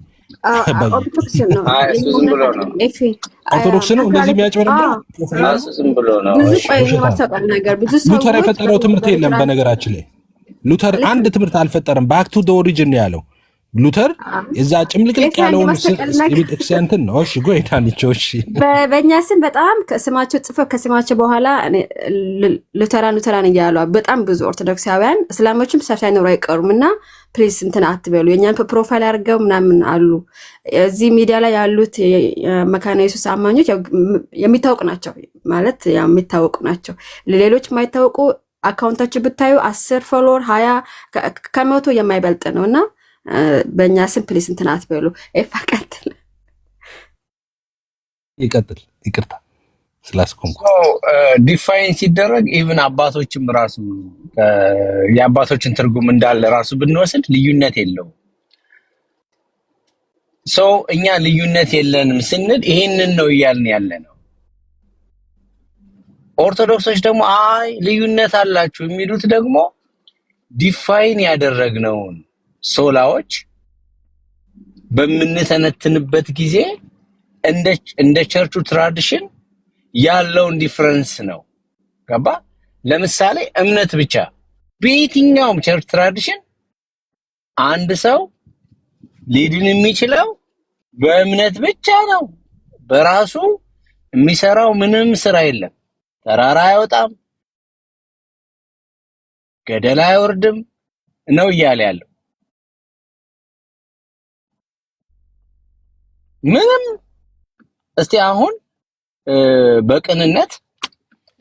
ኦርቶዶክስ ነው ኦርቶዶክስ ነው እንደዚህ የሚያጭበረብረው ዝም ብሎ ነው። ብዙ ማስተቀል ነገር ብዙ ሰው ሉተር የፈጠረው ትምህርት የለም። በነገራችን ላይ ሉተር አንድ ትምህርት አልፈጠረም። ባክ ቱ ዘ ኦሪጂን ነው ያለው ሉተር። እዛ ጭምልቅልቅ ያለውን ቤተክርስቲያንትን ነው። እሺ ጎይታንቾ እሺ፣ በእኛ ስም በጣም ስማቸው ጽፈው ከስማቸው በኋላ ሉተራን እያሉ በጣም ብዙ ኦርቶዶክሳውያን እስላሞችም ሳይኖሩ አይቀሩም። እና ፕሊዝ እንትን አትበሉ። የእኛን ፕሮፋይል አድርገው ምናምን አሉ እዚህ ሚዲያ ላይ ያሉት መካነ ኢየሱስ አማኞች የሚታወቁ ናቸው ማለት የሚታወቁ ናቸው። ሌሎች የማይታወቁ አካውንታችሁ ብታዩ 10 ፎሎወር 20 ከመቶ የማይበልጥ ነው። እና በእኛ ስም ፕሊስ እንትን አትበሉ። ቀጥል ይቀጥል። ይቅርታ ስላስቆምኩ። ዲፋይን ሲደረግ ኢቭን አባቶችም ራሱ የአባቶችን ትርጉም እንዳለ ራሱ ብንወስድ ልዩነት የለውም። ሰው እኛ ልዩነት የለንም ስንል ይሄንን ነው እያልን ያለ ነው። ኦርቶዶክሶች ደግሞ አይ ልዩነት አላችሁ የሚሉት ደግሞ ዲፋይን ያደረግነውን ሶላዎች በምንተነትንበት ጊዜ እንደ ቸርቹ ትራዲሽን ያለውን ዲፈረንስ ነው። ገባ? ለምሳሌ እምነት ብቻ በየትኛውም ቸርች ትራዲሽን አንድ ሰው ሊድን የሚችለው በእምነት ብቻ ነው። በራሱ የሚሰራው ምንም ስራ የለም። ተራራ አይወጣም፣ ገደል አይወርድም ነው እያለ ያለው። ምንም እስቲ አሁን በቅንነት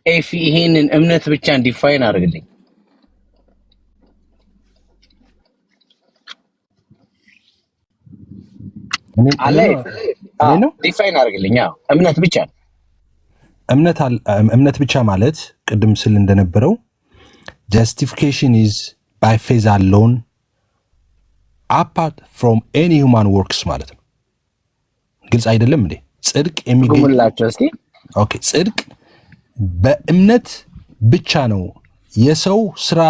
ኤፊ ይሄንን እምነት ብቻ ዲፋይን አድርግልኝ። አለ ዲፋይን አድርግልኝ። እምነት ብቻ እምነት ብቻ ማለት ቅድም ስል እንደነበረው justification is by faith alone apart from any human works ማለት ነው። ግልጽ አይደለም እንዴ? ጽድቅ የሚገኝላቸው እስኪ ኦኬ፣ ጽድቅ በእምነት ብቻ ነው። የሰው ስራ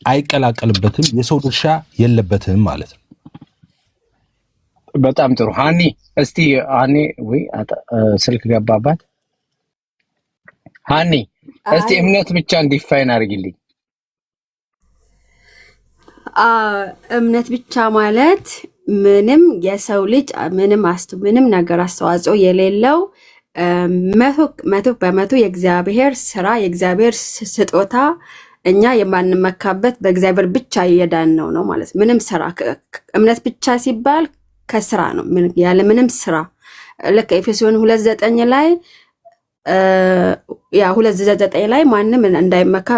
አይቀላቀልበትም፣ የሰው ድርሻ የለበትም ማለት ነው። በጣም ጥሩ ሃኒ፣ እስቲ ሃኒ ወይ ስልክ ገባባት። ሃኒ እስቲ እምነት ብቻ ዲፋይን አድርጊልኝ። እምነት ብቻ ማለት ምንም የሰው ልጅ ምንም ነገር አስተዋጽኦ የሌለው 100% የእግዚአብሔር ስራ የእግዚአብሔር ስጦታ እኛ የማንመካበት በእግዚአብሔር ብቻ የዳን ነው ማለት። ምንም ስራ እምነት ብቻ ሲባል ከስራ ነው ያለ ምንም ስራ። ልክ ኤፌሶን 2:9 ላይ 2:9 ላይ ማንም እንዳይመካ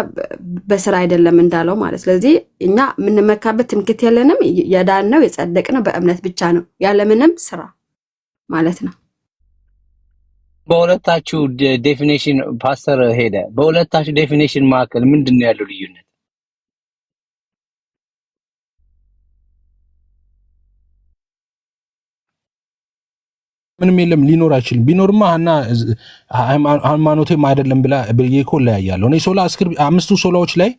በስራ አይደለም እንዳለው ማለት። ስለዚህ እኛ የምንመካበት ትምክህት የለንም። የዳነው የጸደቅነው በእምነት ብቻ ነው ያለ ምንም ስራ ማለት ነው። በሁለታችሁ ዴፊኒሽን ፓስተር ሄደ። በሁለታችሁ ዴፊኒሽን መካከል ምንድነው ያለው ልዩነት? ምንም የለም፣ ሊኖር አይችልም። ቢኖርማ እና ሃይማኖቴም አይደለም ብላ ብዬ እኮ እለያያለሁ። እኔ ሶላ አምስቱ ሶላዎች ላይ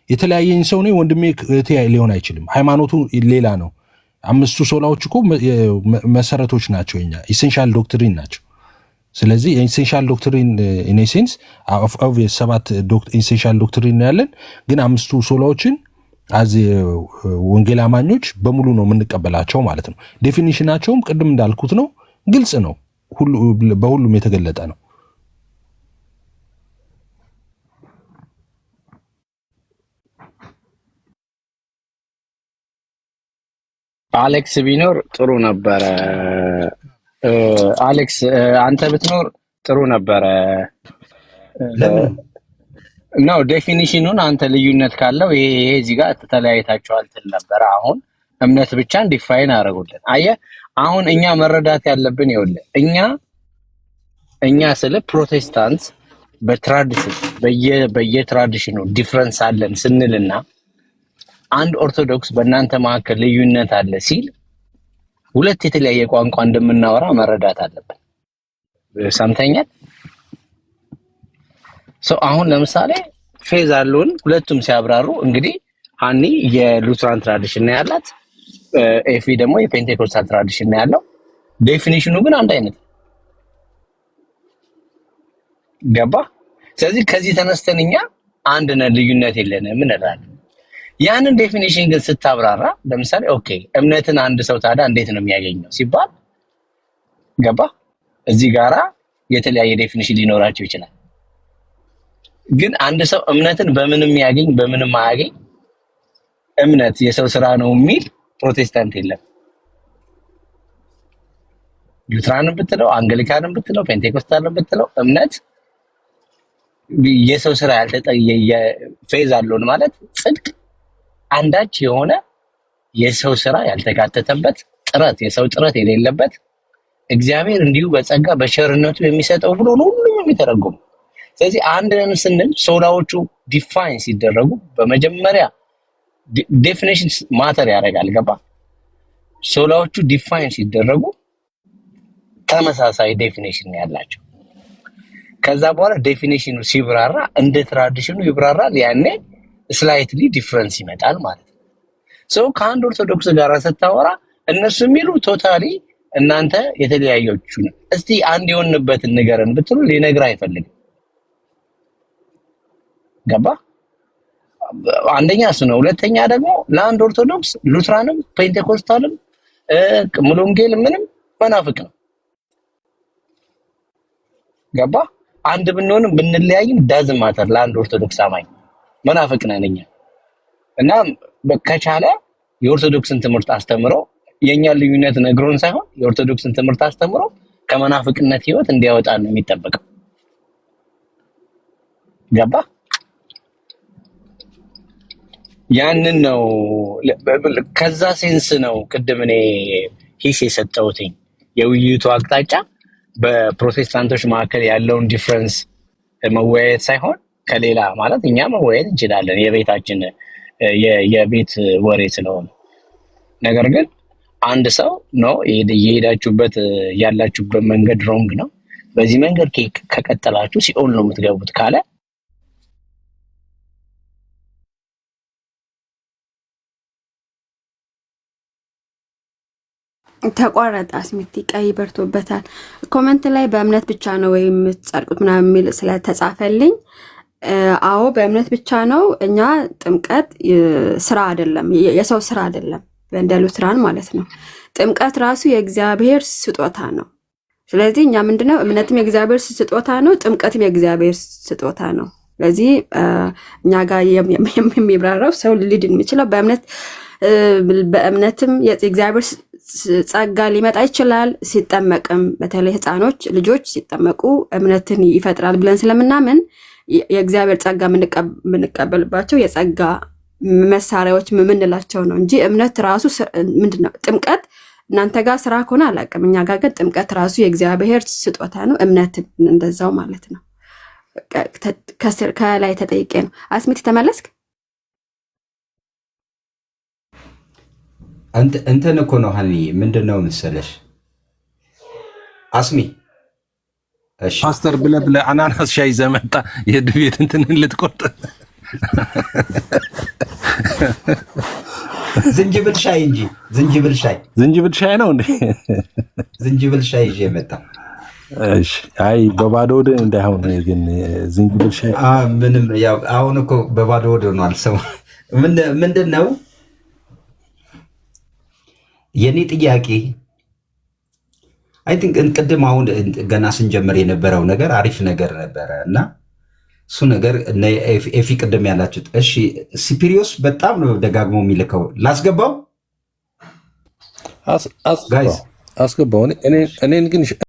የተለያየኝ ሰው ነኝ። ወንድሜ እህቴ ሊሆን አይችልም። ሃይማኖቱ ሌላ ነው። አምስቱ ሶላዎች እኮ መሰረቶች ናቸው፣ የኛ ኢሴንሻል ዶክትሪን ናቸው። ስለዚህ ኢሴንሻል ዶክትሪን ኢን ኤሴንስ ኦብቪየስ 7 ኢሴንሻል ዶክትሪን ያለን፣ ግን አምስቱ ሶላዎችን አዚ ወንጌል አማኞች በሙሉ ነው የምንቀበላቸው ማለት ነው። ዴፊኒሽናቸውም ቅድም እንዳልኩት ነው፣ ግልጽ ነው፣ በሁሉም የተገለጠ ነው። አሌክስ ቢኖር ጥሩ ነበረ። አሌክስ አንተ ብትኖር ጥሩ ነበረ። ነው ዴፊኒሽኑን አንተ ልዩነት ካለው ይሄ እዚህ ጋር ተለያይታችኋል ትል ነበረ። አሁን እምነት ብቻን ዲፋይን አደረጉልን። አየህ አሁን እኛ መረዳት ያለብን ይኸውልህ፣ እኛ ስለ ፕሮቴስታንት በትራዲሽን በየትራዲሽኑ ዲፍረንስ አለን ስንልና አንድ ኦርቶዶክስ በእናንተ መካከል ልዩነት አለ ሲል ሁለት የተለያየ ቋንቋ እንደምናወራ መረዳት አለብን። ሰምተኛል? አሁን ለምሳሌ ፌዝ አለውን ሁለቱም ሲያብራሩ እንግዲህ ሃኒ የሉትራን ትራዲሽን ነው ያላት፣ ኤፊ ደግሞ የፔንቴኮስታል ትራዲሽን ነው ያለው። ዴፊኒሽኑ ግን አንድ አይነት ገባ። ስለዚህ ከዚህ ተነስተን እኛ አንድ ነን፣ ልዩነት የለንም እንላለን። ያንን ዴፊኒሽን ግን ስታብራራ ለምሳሌ ኦኬ እምነትን አንድ ሰው ታዲያ እንዴት ነው የሚያገኘው ሲባል ገባ። እዚህ ጋራ የተለያየ ዴፊኒሽን ሊኖራቸው ይችላል። ግን አንድ ሰው እምነትን በምንም ያገኝ በምንም አያገኝ እምነት የሰው ስራ ነው የሚል ፕሮቴስታንት የለም። ሉትራንን ብትለው፣ አንግሊካንን ብትለው፣ ፔንቴኮስታልን ብትለው እምነት የሰው ስራ ያልተጠየ ፌዝ አለውን ማለት ጽድቅ አንዳች የሆነ የሰው ስራ ያልተካተተበት ጥረት የሰው ጥረት የሌለበት እግዚአብሔር እንዲሁ በጸጋ በቸርነቱ የሚሰጠው ብሎ ነው ሁሉም የሚተረጉም። ስለዚህ አንድን ስንል ሶላዎቹ ዲፋይን ሲደረጉ በመጀመሪያ ዴፊኒሽን ማተር ያደርጋል። ገባ? ሶላዎቹ ዲፋይን ሲደረጉ ተመሳሳይ ዴፊኒሽን ያላቸው። ከዛ በኋላ ዴፊኒሽኑ ሲብራራ እንደ ትራዲሽኑ ይብራራል። ያኔ ስላይትሊ ዲፍረንስ ይመጣል ማለት ነው። ሰው ከአንድ ኦርቶዶክስ ጋር ስታወራ እነሱ የሚሉ ቶታሊ እናንተ የተለያያችሁ ነው። እስቲ አንድ የሆንበትን ንገረን ብትሉ ሊነግር አይፈልግም። ገባ? አንደኛ እሱ ነው። ሁለተኛ ደግሞ ለአንድ ኦርቶዶክስ ሉትራንም ፔንቴኮስታልም ሙሉ ወንጌል ምንም መናፍቅ ነው። ገባ? አንድ ብንሆንም ብንለያይም ዳዝ ማተር ለአንድ ኦርቶዶክስ አማኝ መናፍቅ ነን እኛ። እና ከቻለ የኦርቶዶክስን ትምህርት አስተምሮ የኛን ልዩነት ነግሮን ሳይሆን የኦርቶዶክስን ትምህርት አስተምሮ ከመናፍቅነት ህይወት እንዲያወጣ ነው የሚጠበቀው። ገባ? ያንን ነው። ከዛ ሴንስ ነው ቅድም እኔ ሂስ የሰጠሁትኝ የውይይቱ አቅጣጫ በፕሮቴስታንቶች መካከል ያለውን ዲፍረንስ መወያየት ሳይሆን ከሌላ ማለት እኛ መወያየት እንችላለን የቤታችን የቤት ወሬ ስለሆነ። ነገር ግን አንድ ሰው ነው የሄዳችሁበት ያላችሁበት መንገድ ሮንግ ነው፣ በዚህ መንገድ ከቀጠላችሁ ሲኦል ነው የምትገቡት ካለ ተቋረጠ። አስሚቲ ቀይ በርቶበታል። ኮመንት ላይ በእምነት ብቻ ነው ወይም የምትጸድቁት ምናምን የሚል ስለተጻፈልኝ አዎ በእምነት ብቻ ነው። እኛ ጥምቀት ስራ አይደለም፣ የሰው ስራ አይደለም እንደ ሉትራን ማለት ነው። ጥምቀት ራሱ የእግዚአብሔር ስጦታ ነው። ስለዚህ እኛ ምንድነው እምነትም የእግዚአብሔር ስጦታ ነው፣ ጥምቀትም የእግዚአብሔር ስጦታ ነው። ስለዚህ እኛ ጋር የሚብራራው ሰው ሊድን የሚችለው በእምነትም የእግዚአብሔር ጸጋ ሊመጣ ይችላል። ሲጠመቅም በተለይ ህፃኖች ልጆች ሲጠመቁ እምነትን ይፈጥራል ብለን ስለምናምን የእግዚአብሔር ጸጋ የምንቀበልባቸው የጸጋ መሳሪያዎች የምንላቸው ነው እንጂ እምነት ራሱ ምንድነው ጥምቀት እናንተ ጋር ስራ ከሆነ አላውቅም። እኛ ጋር ግን ጥምቀት ራሱ የእግዚአብሔር ስጦታ ነው፣ እምነትም እንደዛው ማለት ነው። ከላይ ተጠይቄ ነው። አስሚት ተመለስክ? እንትን እኮ ነው ሀኒ ምንድነው መሰለሽ አስሚ እሺ ፓስተር ብለህ አናናስ ሻይ ይዘህ መጣ የድቤት እንትን ልትቆርጥ ዝንጅብል ሻይ እንጂ ዝንጅብል ሻይ ነው እንዴ? ዝንጅብል ሻይ ይዤ መጣ። እሺ አይ በባዶ ወደ እንዳይሆን ግን ዝንጅብል ሻይ ምንም ያው አሁን እኮ በባዶ ወደ ሆኗል። ሰው ምንድነው የኔ ጥያቄ አይ ቲንክ ቅድም አሁን ገና ስንጀምር የነበረው ነገር አሪፍ ነገር ነበረ እና እሱ ነገር ኤፊ ቅድም ያላችሁት እሺ ሲፒሪዮስ በጣም ነው ደጋግሞ የሚልከው ላስገባው አስገባው እኔን ግን